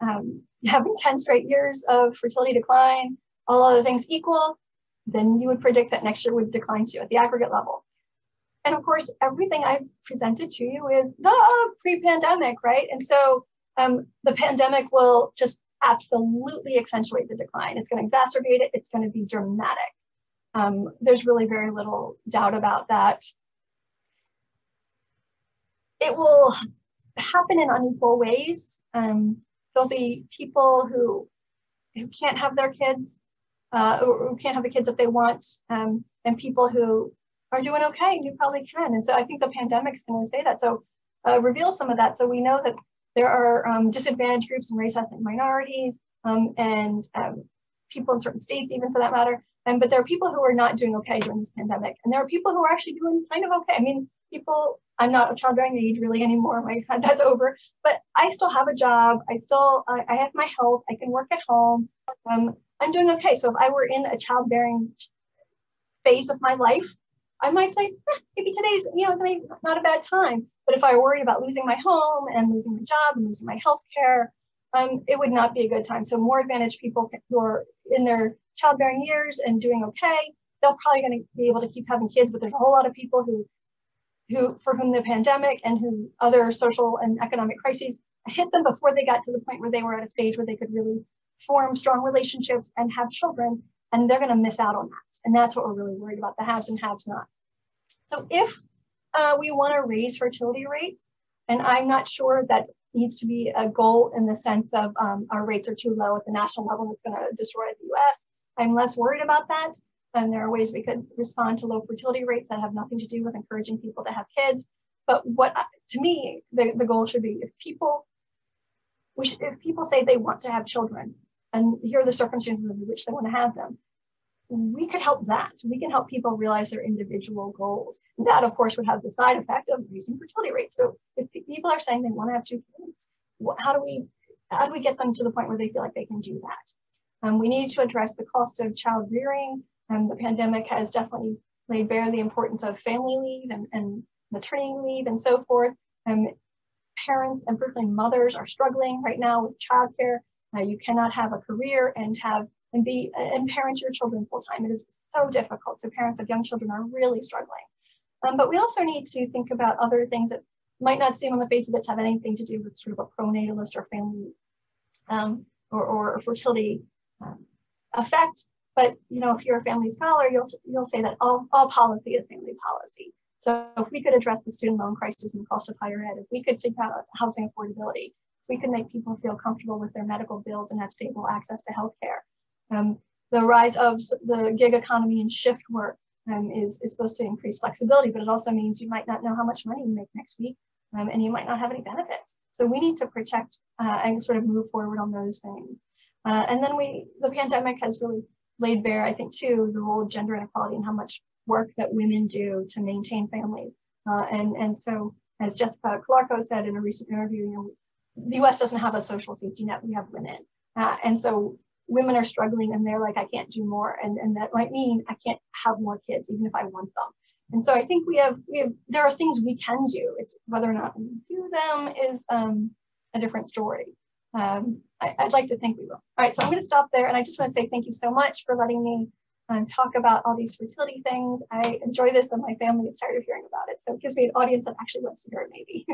having 10 straight years of fertility decline, all other things equal, then you would predict that next year would decline too at the aggregate level. And of course, everything I've presented to you is the pre-pandemic, right? And so the pandemic will just absolutely accentuate the decline. It's going to exacerbate it. It's going to be dramatic. There's really very little doubt about that. It will happen in unequal ways. There'll be people who can't have their kids who can't have the kids that they want, and people who are doing okay, you probably can. And so I think the pandemic is going to say that. So reveal some of that. So we know that there are disadvantaged groups and race ethnic minorities, and people in certain states, even for that matter. But there are people who are not doing okay during this pandemic. And there are people who are actually doing kind of okay. I mean, I'm not of childbearing age really anymore. That's over. But I still have a job. I have my health. I can work at home. I'm doing okay. So if I were in a childbearing phase of my life, I might say, maybe today's, not a bad time. But if I worried about losing my home and losing my job and losing my health care, it would not be a good time. So more advantaged people who are in their childbearing years and doing okay, they're probably going to be able to keep having kids. But there's a whole lot of people for whom the pandemic and who other social and economic crises hit them before they got to the point where they were at a stage where they could really form strong relationships and have children, and they're going to miss out on that. And that's what we're really worried about, the haves and have not. So if we want to raise fertility rates, and I'm not sure that needs to be a goal in the sense of our rates are too low at the national level, that's going to destroy the US. I'm less worried about that. And there are ways we could respond to low fertility rates that have nothing to do with encouraging people to have kids. But to me, the goal should be if people say they want to have children, and here are the circumstances under which they want to have them, we could help that. We can help people realize their individual goals. And that, of course, would have the side effect of raising fertility rates. So if people are saying they want to have 2 kids, how do we get them to the point where they feel like they can do that? We need to address the cost of child rearing. The pandemic has definitely laid bare the importance of family leave and maternity leave and so forth. Parents, and particularly mothers, are struggling right now with childcare. You cannot have a career and parent your children full time. It is so difficult. So parents of young children are really struggling. But we also need to think about other things that might not seem on the face of it to have anything to do with sort of a pronatalist or family or fertility effect. But if you're a family scholar, you'll say that all policy is family policy. So if we could address the student loan crisis and the cost of higher ed, if we could figure out housing affordability, if we could make people feel comfortable with their medical bills and have stable access to healthcare. The rise of the gig economy and shift work is supposed to increase flexibility, but it also means you might not know how much money you make next week, and you might not have any benefits. So we need to protect and sort of move forward on those things. And then the pandemic has really laid bare, I think, too, the role of gender inequality and how much work that women do to maintain families. And so, as Jessica Clarko said in a recent interview, the US doesn't have a social safety net, we have women. And so women are struggling and they're like, I can't do more. And that might mean I can't have more kids, even if I want them. And so I think there are things we can do. It's whether or not we do them is a different story. I'd like to think we will. All right, so I'm going to stop there. And I just want to say thank you so much for letting me talk about all these fertility things. I enjoy this and my family is tired of hearing about it. So it gives me an audience that actually wants to hear it maybe.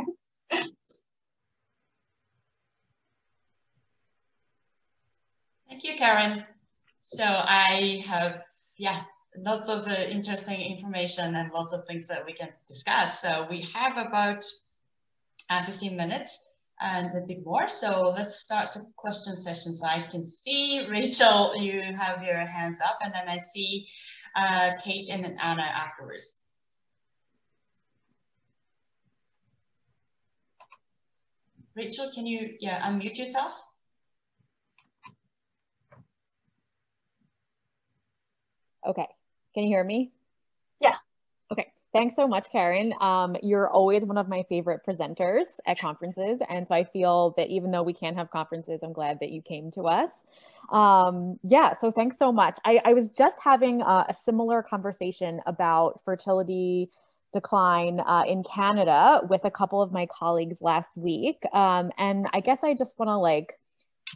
Thank you, Karen. So I have, lots of interesting information and lots of things that we can discuss. So we have about 15 minutes and a bit more. So let's start the question session. So I can see, Rachel, you have your hands up, and then I see Kate and then Anna afterwards. Rachel, can you unmute yourself? Okay, can you hear me? Yeah. Okay, thanks so much, Karen. You're always one of my favorite presenters at conferences. And so I feel that even though we can't have conferences, I'm glad that you came to us. So thanks so much. I was just having a similar conversation about fertility decline in Canada with a couple of my colleagues last week. And I guess I just want to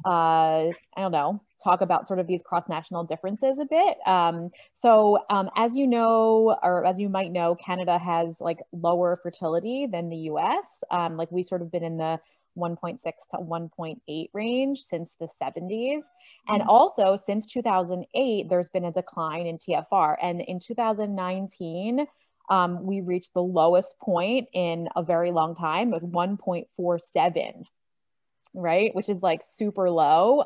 I don't know, talk about sort of these cross-national differences a bit. As you know, or as you might know, Canada has lower fertility than the US. We've sort of been in the 1.6 to 1.8 range since the 70s. And also since 2008, there's been a decline in TFR. And in 2019, we reached the lowest point in a very long time of 1.47. Right, which is super low.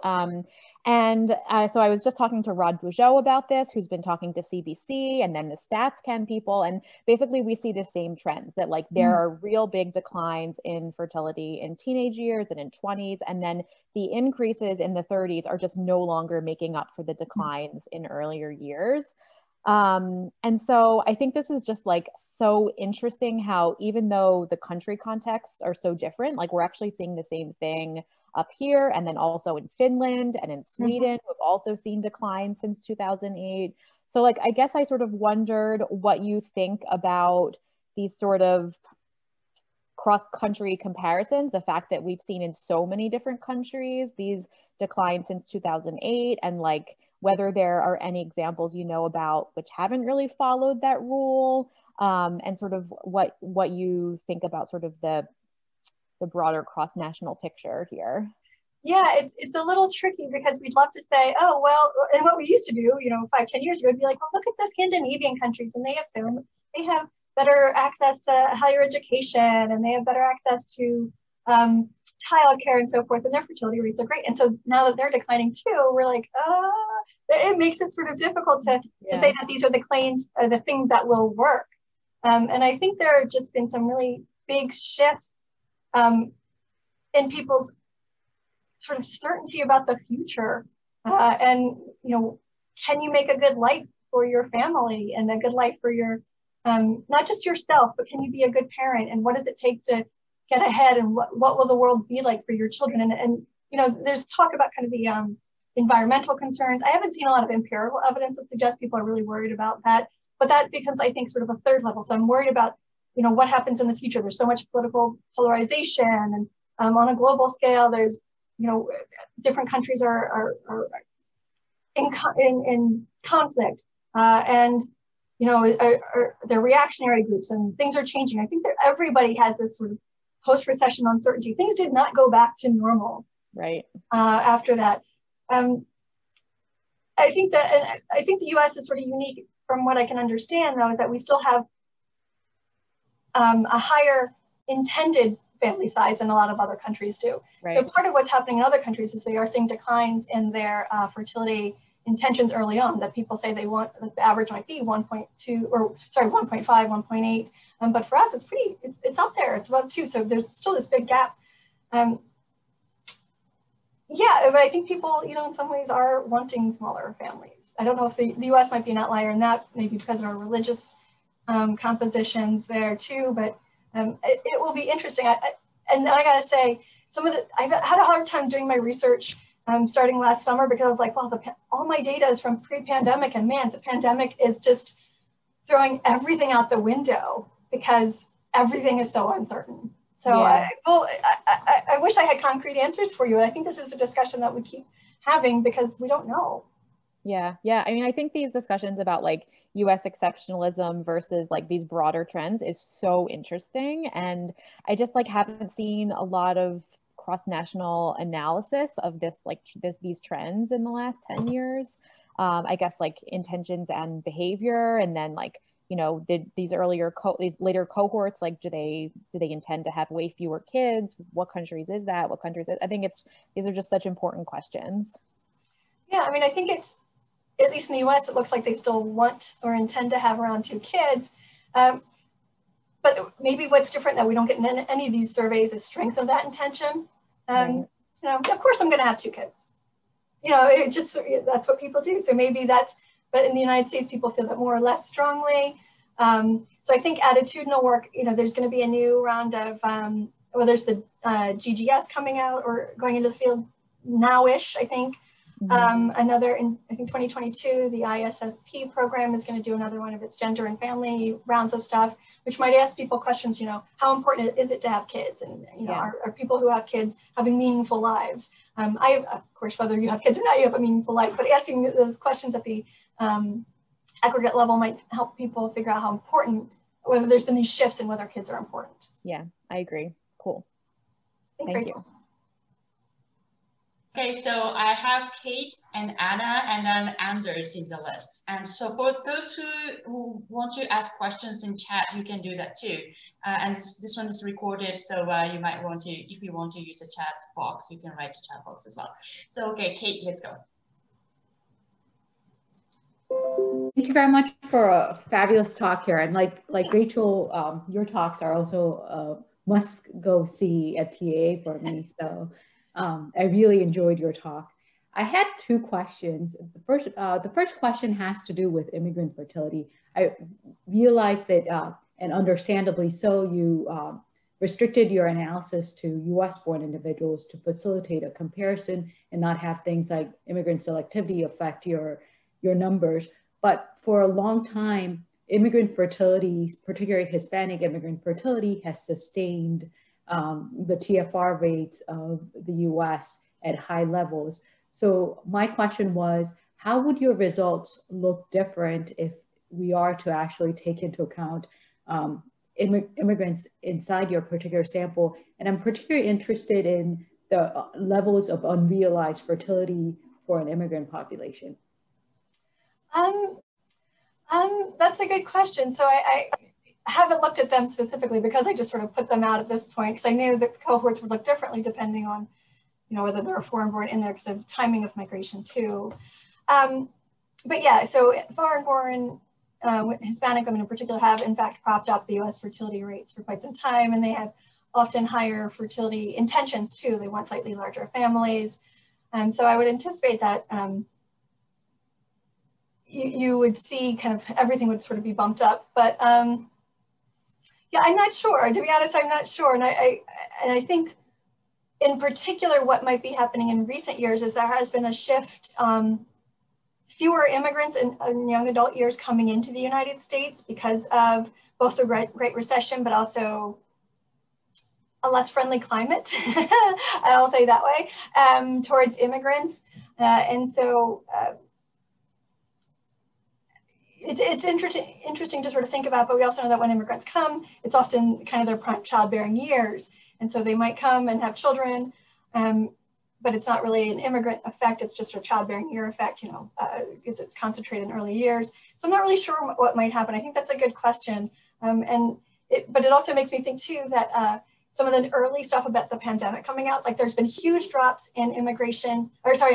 And so I was just talking to Rod Guzzo about this, who's been talking to CBC and then the StatsCan people. And basically we see the same trends that like there are real big declines in fertility in teenage years and in 20s. And then the increases in the 30s are just no longer making up for the declines in earlier years. And so I think this is just like so interesting how even though the country contexts are so different, like we're actually seeing the same thing up here and then also in Finland and in Sweden, who have also seen declines since 2008. So like, I guess I sort of wondered what you think about these sort of cross-country comparisons, the fact that we've seen in so many different countries these declines since 2008, and like whether there are any examples you know about which haven't really followed that rule, and sort of what you think about sort of the broader cross-national picture here. Yeah, it's a little tricky because we'd love to say, oh, well, and what we used to do, 5-10 years ago, would be like, well, look at the Scandinavian countries, and they have better access to higher education, and they have better access to childcare and so forth, and their fertility rates are great. And so now that they're declining too, we're like, it makes it sort of difficult to say that these are the claims or the things that will work. And I think there have just been some really big shifts in people's sort of certainty about the future. And, can you make a good life for your family and a good life for your, not just yourself, but can you be a good parent? And what does it take to get ahead? And what will the world be like for your children? And there's talk about kind of the environmental concerns. I haven't seen a lot of empirical evidence that suggests people are really worried about that, but that becomes, I think, sort of a third level. So I'm worried about, what happens in the future. There's so much political polarization, and on a global scale, there's, different countries are in conflict, and they're reactionary groups, and things are changing. I think that everybody has this sort of post-recession uncertainty. Things did not go back to normal, right? After that, I think the U.S. is sort of unique from what I can understand, though, is that we still have a higher intended family size than a lot of other countries do. Right. So part of what's happening in other countries is they are seeing declines in their fertility intentions early on, that people say they want, that the average might be 1.2, or sorry, 1.5, 1.8. But for us, it's up there, it's above 2. So there's still this big gap. Yeah, but I think people, in some ways are wanting smaller families. I don't know if the US might be an outlier in that, maybe because of our religious compositions there too, but it will be interesting. And then I gotta say, I've had a hard time doing my research starting last summer, because I was like, well, all my data is from pre-pandemic, and man, the pandemic is just throwing everything out the window because everything is so uncertain. So yeah. I wish I had concrete answers for you. And I think this is a discussion that we keep having because we don't know. Yeah. I mean, I think these discussions about like US exceptionalism versus like these broader trends is so interesting. And I just like haven't seen a lot of cross-national analysis of these trends in the last 10 years. I guess like intentions and behavior, and then like, these later cohorts, like do they intend to have way fewer kids? What countries is that? What countries? I think these are just such important questions. Yeah, I mean, I think it's, at least in the US, it looks like they still want or intend to have around 2 kids. But maybe what's different that we don't get in any of these surveys is strength of that intention. Right. Of course I'm going to have 2 kids. That's what people do. So maybe but in the United States, people feel that more or less strongly. So I think attitudinal work, there's going to be a new round of, there's the GGS coming out or going into the field now-ish, I think. Another in, I think 2022, the ISSP program is going to do another one of its gender and family rounds of stuff, which might ask people questions, how important is it to have kids? And, are people who have kids having meaningful lives? Of course, whether you have kids or not, you have a meaningful life, but asking those questions at the aggregate level might help people figure out how important, whether there's been these shifts in whether kids are important. Yeah, I agree. Cool. Thank you. Okay, so I have Kate and Anna and then Anders in the list. And so for those who want to ask questions in chat, you can do that too. And this one is recorded, so you might want to, if you want to use a chat box, you can write a chat box as well. So, okay, Kate, let's go. Thank you very much for a fabulous talk here. And like Rachel, your talks are also must go see at PA for me. So I really enjoyed your talk. I had two questions. The first question has to do with immigrant fertility. I realized that, and understandably so, you restricted your analysis to US-born individuals to facilitate a comparison and not have things like immigrant selectivity affect your numbers. But for a long time, immigrant fertility, particularly Hispanic immigrant fertility, has sustained the TFR rates of the US at high levels. So my question was, how would your results look different if we are to actually take into account immigrants inside your particular sample? And I'm particularly interested in the levels of unrealized fertility for an immigrant population. That's a good question. So I haven't looked at them specifically because I just sort of put them out at this point because I knew that the cohorts would look differently depending on, you know, whether they're foreign-born in there because of timing of migration too. But yeah, so foreign-born Hispanic women in particular have in fact propped up the US fertility rates for quite some time, and they have often higher fertility intentions too. They want slightly larger families. So I would anticipate that you would see kind of everything would sort of be bumped up. But yeah, I'm not sure. To be honest, I'm not sure. And I think in particular, what might be happening in recent years is there has been a shift, fewer immigrants in young adult years coming into the United States because of both the Great Recession, but also a less friendly climate, I'll say that way, towards immigrants. And so it's interesting to sort of think about, but we also know that when immigrants come, it's often kind of their prime childbearing years. And so they might come and have children, but it's not really an immigrant effect, it's just a childbearing year effect, you know, because it's concentrated in early years. So I'm not really sure what might happen. I think that's a good question. But it also makes me think too that some of the early stuff about the pandemic coming out, like there's been huge drops in in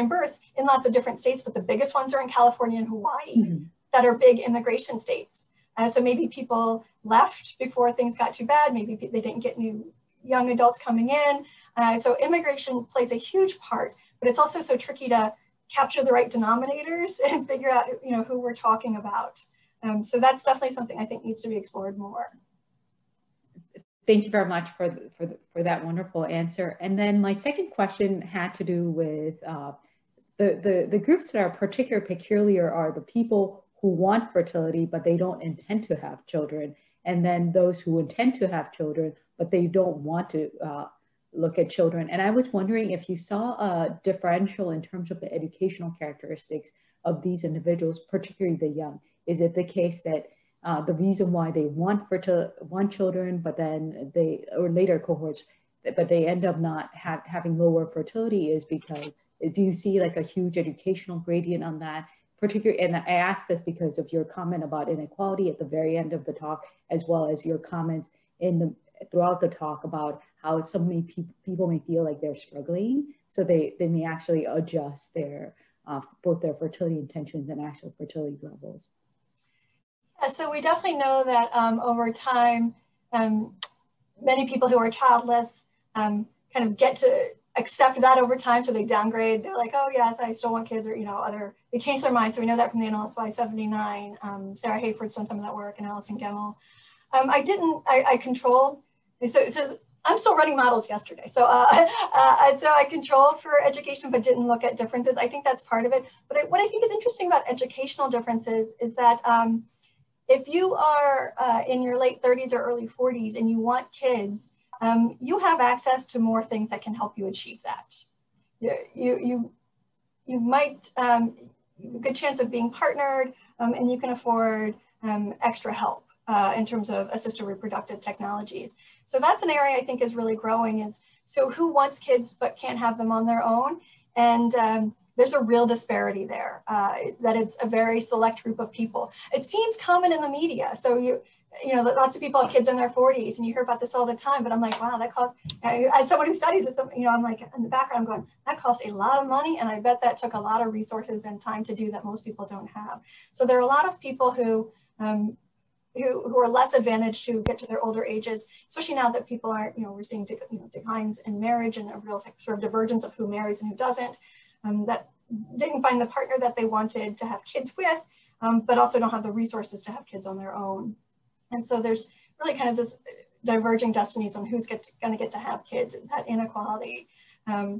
births in lots of different states, but the biggest ones are in California and Hawaii that are big immigration states. So maybe people left before things got too bad. Maybe they didn't get new young adults coming in. So immigration plays a huge part, but it's also so tricky to capture the right denominators and figure out, you know, who we're talking about. So that's definitely something I think needs to be explored more. Thank you very much for that wonderful answer. And then my second question had to do with the groups that are particularly peculiar are the people who want fertility, but they don't intend to have children. And then those who intend to have children, but they don't want to look at children. And I was wondering if you saw a differential in terms of the educational characteristics of these individuals, particularly the young. Is it the case that the reason why they want children, but then or later cohorts, but they end up not having lower fertility is because, do you see like a huge educational gradient on that? Particularly, and I ask this because of your comment about inequality at the very end of the talk, as well as your comments throughout the talk about how so many people may feel like they're struggling, so they may actually adjust their both their fertility intentions and actual fertility levels. Yeah, so we definitely know that over time, many people who are childless kind of get to accept that over time, so they downgrade. They're like, oh yes, I still want kids, or you know, they change their mind. So we know that from the NLSY 79. Sarah Hayford's done some of that work, and Alison Gemmell. I controlled. So it says I'm still running models yesterday. So so I controlled for education, but didn't look at differences. I think that's part of it. But what I think is interesting about educational differences is that if you are in your late 30s or early 40s and you want kids, you have access to more things that can help you achieve that. You might, a good chance of being partnered, and you can afford extra help in terms of assisted reproductive technologies. So that's an area I think is really growing, is so who wants kids but can't have them on their own? And there's a real disparity there, that it's a very select group of people. It seems common in the media. So you know, lots of people have kids in their 40s and you hear about this all the time, but I'm like, wow, that costs, as someone who studies it, you know, I'm like in the background, I'm going, that cost a lot of money. And I bet that took a lot of resources and time to do that most people don't have. So there are a lot of people who are less advantaged to get to their older ages, especially now that people aren't, you know, we're seeing declines in marriage and a real sort of divergence of who marries and who doesn't, that didn't find the partner that they wanted to have kids with, but also don't have the resources to have kids on their own. And so there's really kind of this diverging destinies on who's going to get to have kids, that inequality. I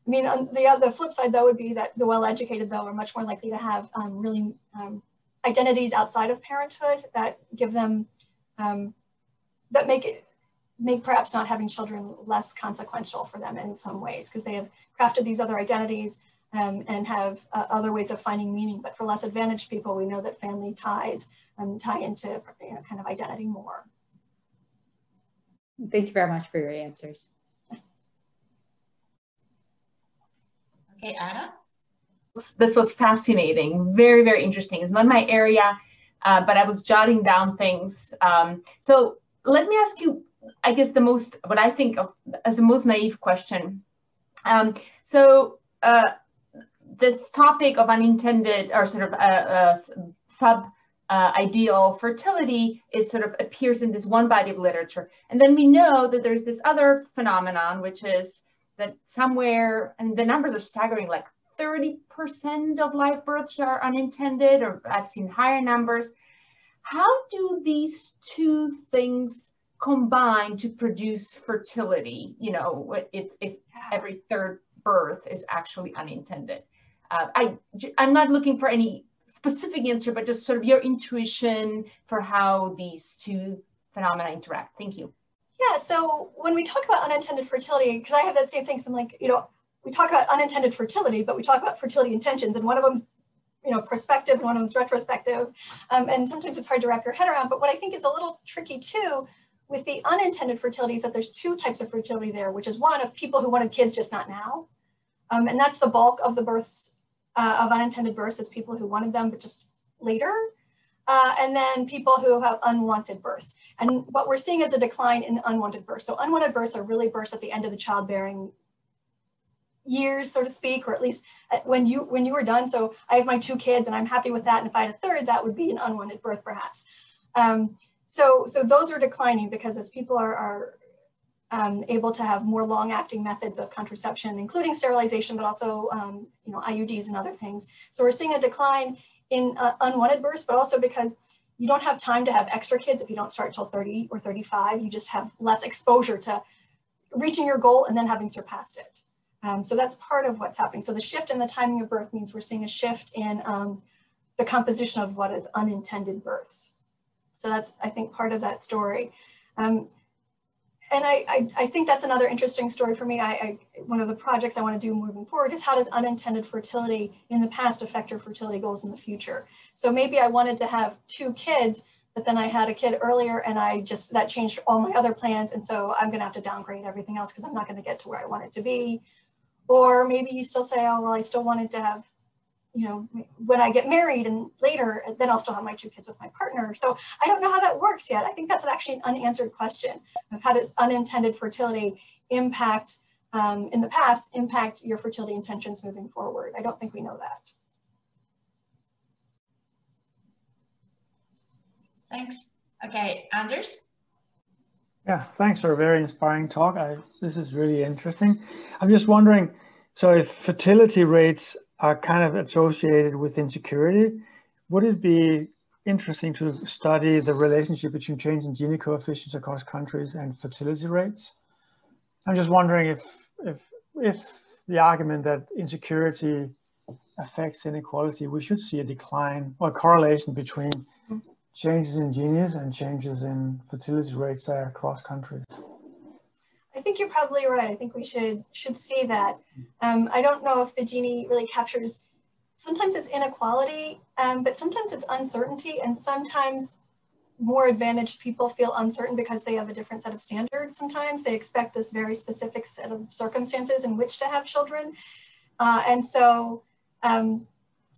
mean, on the flip side, though, would be that the well-educated, though, are much more likely to have really identities outside of parenthood that give them, that make perhaps not having children less consequential for them in some ways, because they have crafted these other identities and have other ways of finding meaning. But for less advantaged people, we know that family ties tie into, you know, kind of identity more. Thank you very much for your answers. Okay, Anna? This was fascinating, very, very interesting. It's not my area, but I was jotting down things. So let me ask you, I guess what I think of as the most naive question. This topic of unintended or sort of sub-ideal fertility is sort of appears in this one body of literature. And then we know that there's this other phenomenon, which is that somewhere, and the numbers are staggering, like 30% of live births are unintended, or I've seen higher numbers. How do these two things combine to produce fertility? You know, if every third birth is actually unintended. I'm not looking for any specific answer, but just sort of your intuition for how these two phenomena interact. Thank you. Yeah, so when we talk about unintended fertility, because I have that same thing, so I'm like, you know, we talk about unintended fertility, but we talk about fertility intentions, and one of them's, you know, prospective and one of them's retrospective. And sometimes it's hard to wrap your head around, but what I think is a little tricky too with the unintended fertility is that there's two types of fertility there, which is one of people who wanted kids, just not now. And that's the bulk of the births of unintended births, is people who wanted them, but just later. And then people who have unwanted births. And what we're seeing is a decline in unwanted births. So unwanted births are really births at the end of the childbearing years, so to speak, or at least when you were done. So I have my 2 kids and I'm happy with that. And if I had a third, that would be an unwanted birth perhaps. So those are declining because as people are able to have more long-acting methods of contraception, including sterilization, but also you know, IUDs and other things. So we're seeing a decline in unwanted births, but also because you don't have time to have extra kids if you don't start till 30 or 35. You just have less exposure to reaching your goal and then having surpassed it. So that's part of what's happening. So the shift in the timing of birth means we're seeing a shift in the composition of what is unintended births. So that's, I think, part of that story. And I think that's another interesting story for me. One of the projects I want to do moving forward is how does unintended fertility in the past affect your fertility goals in the future? So maybe I wanted to have 2 kids, but then I had a kid earlier and that changed all my other plans. And so I'm going to have to downgrade everything else because I'm not going to get to where I want it to be. Or maybe you still say, oh, well, I still wanted to have, you know, when I get married and later, then I'll still have my 2 kids with my partner. So I don't know how that works yet. I think that's actually an unanswered question of how does unintended fertility impact, in the past, impact your fertility intentions moving forward. I don't think we know that. Thanks. Okay, Anders? Yeah, thanks for a very inspiring talk. This is really interesting. I'm just wondering, so if fertility rates are kind of associated with insecurity, would it be interesting to study the relationship between change in Gini coefficients across countries and fertility rates? I'm just wondering if the argument that insecurity affects inequality, we should see a decline or a correlation between changes in Gini's and changes in fertility rates across countries. I think you're probably right. I think we should see that. I don't know if the Gini really captures, sometimes it's inequality, but sometimes it's uncertainty, and sometimes more advantaged people feel uncertain because they have a different set of standards. Sometimes they expect this very specific set of circumstances in which to have children. And so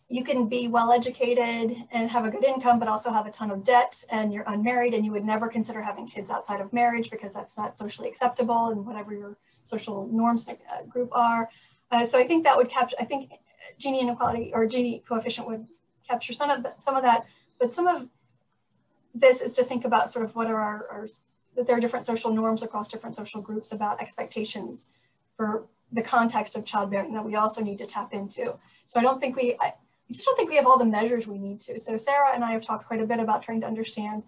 you can be well educated and have a good income, but also have a ton of debt, and you're unmarried, and you would never consider having kids outside of marriage because that's not socially acceptable and whatever your social norms group are. So I think that would capture, I think Gini inequality or Gini coefficient would capture some of that, but some of this is to think about sort of what are that there are different social norms across different social groups about expectations for the context of childbearing that we also need to tap into. So I just don't think we have all the measures we need to. So Sarah and I have talked quite a bit about trying to understand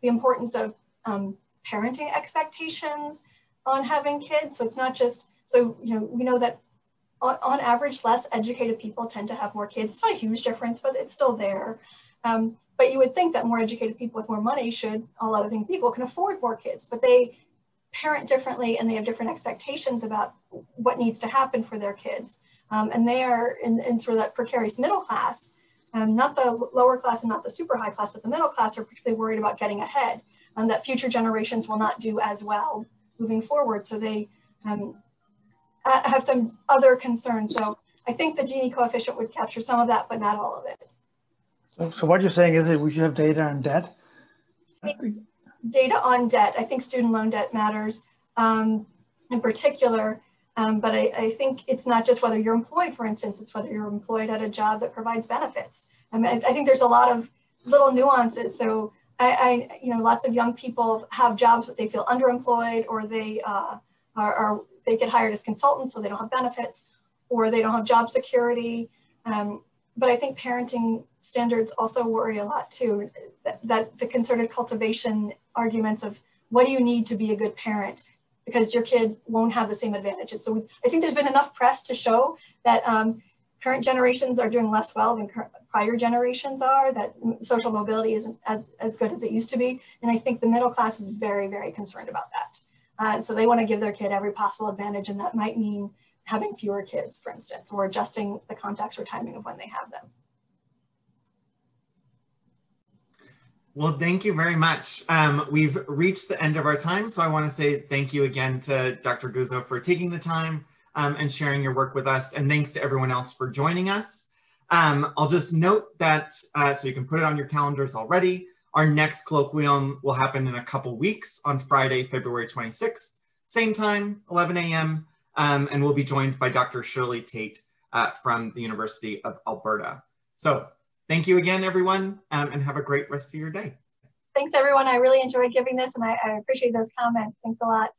the importance of parenting expectations on having kids. So it's not just, so, you know, we know that on average, less educated people tend to have more kids. It's not a huge difference, but it's still there. But you would think that more educated people with more money should, all other things equal, can afford more kids, but they parent differently and they have different expectations about what needs to happen for their kids. And they are in sort of that precarious middle class, not the lower class and not the super high class, but the middle class are particularly worried about getting ahead, and that future generations will not do as well moving forward. So they have some other concerns. So I think the Gini coefficient would capture some of that, but not all of it. So what you're saying is that we should have data on debt? Data on debt. I think student loan debt matters in particular, but I think it's not just whether you're employed, for instance, it's whether you're employed at a job that provides benefits. I mean, I think there's a lot of little nuances. So you know, lots of young people have jobs, but they feel underemployed, or they they get hired as consultants, so they don't have benefits, or they don't have job security. But I think parenting standards also worry a lot too, that the concerted cultivation arguments of what do you need to be a good parent, because your kid won't have the same advantages. So I think there's been enough press to show that current generations are doing less well than prior generations are, that social mobility isn't as good as it used to be. And I think the middle class is very, very concerned about that. So they want to give their kid every possible advantage, and that might mean having fewer kids, for instance, or adjusting the context or timing of when they have them. Well, thank you very much. We've reached the end of our time, so I want to say thank you again to Dr. Guzzo for taking the time and sharing your work with us, and thanks to everyone else for joining us. I'll just note that, so you can put it on your calendars already, our next colloquium will happen in a couple weeks on Friday, February 26th, same time, 11 a.m., and we'll be joined by Dr. Shirley Tate from the University of Alberta. So thank you again, everyone, and have a great rest of your day. Thanks, everyone. I really enjoyed giving this, and I appreciate those comments. Thanks a lot.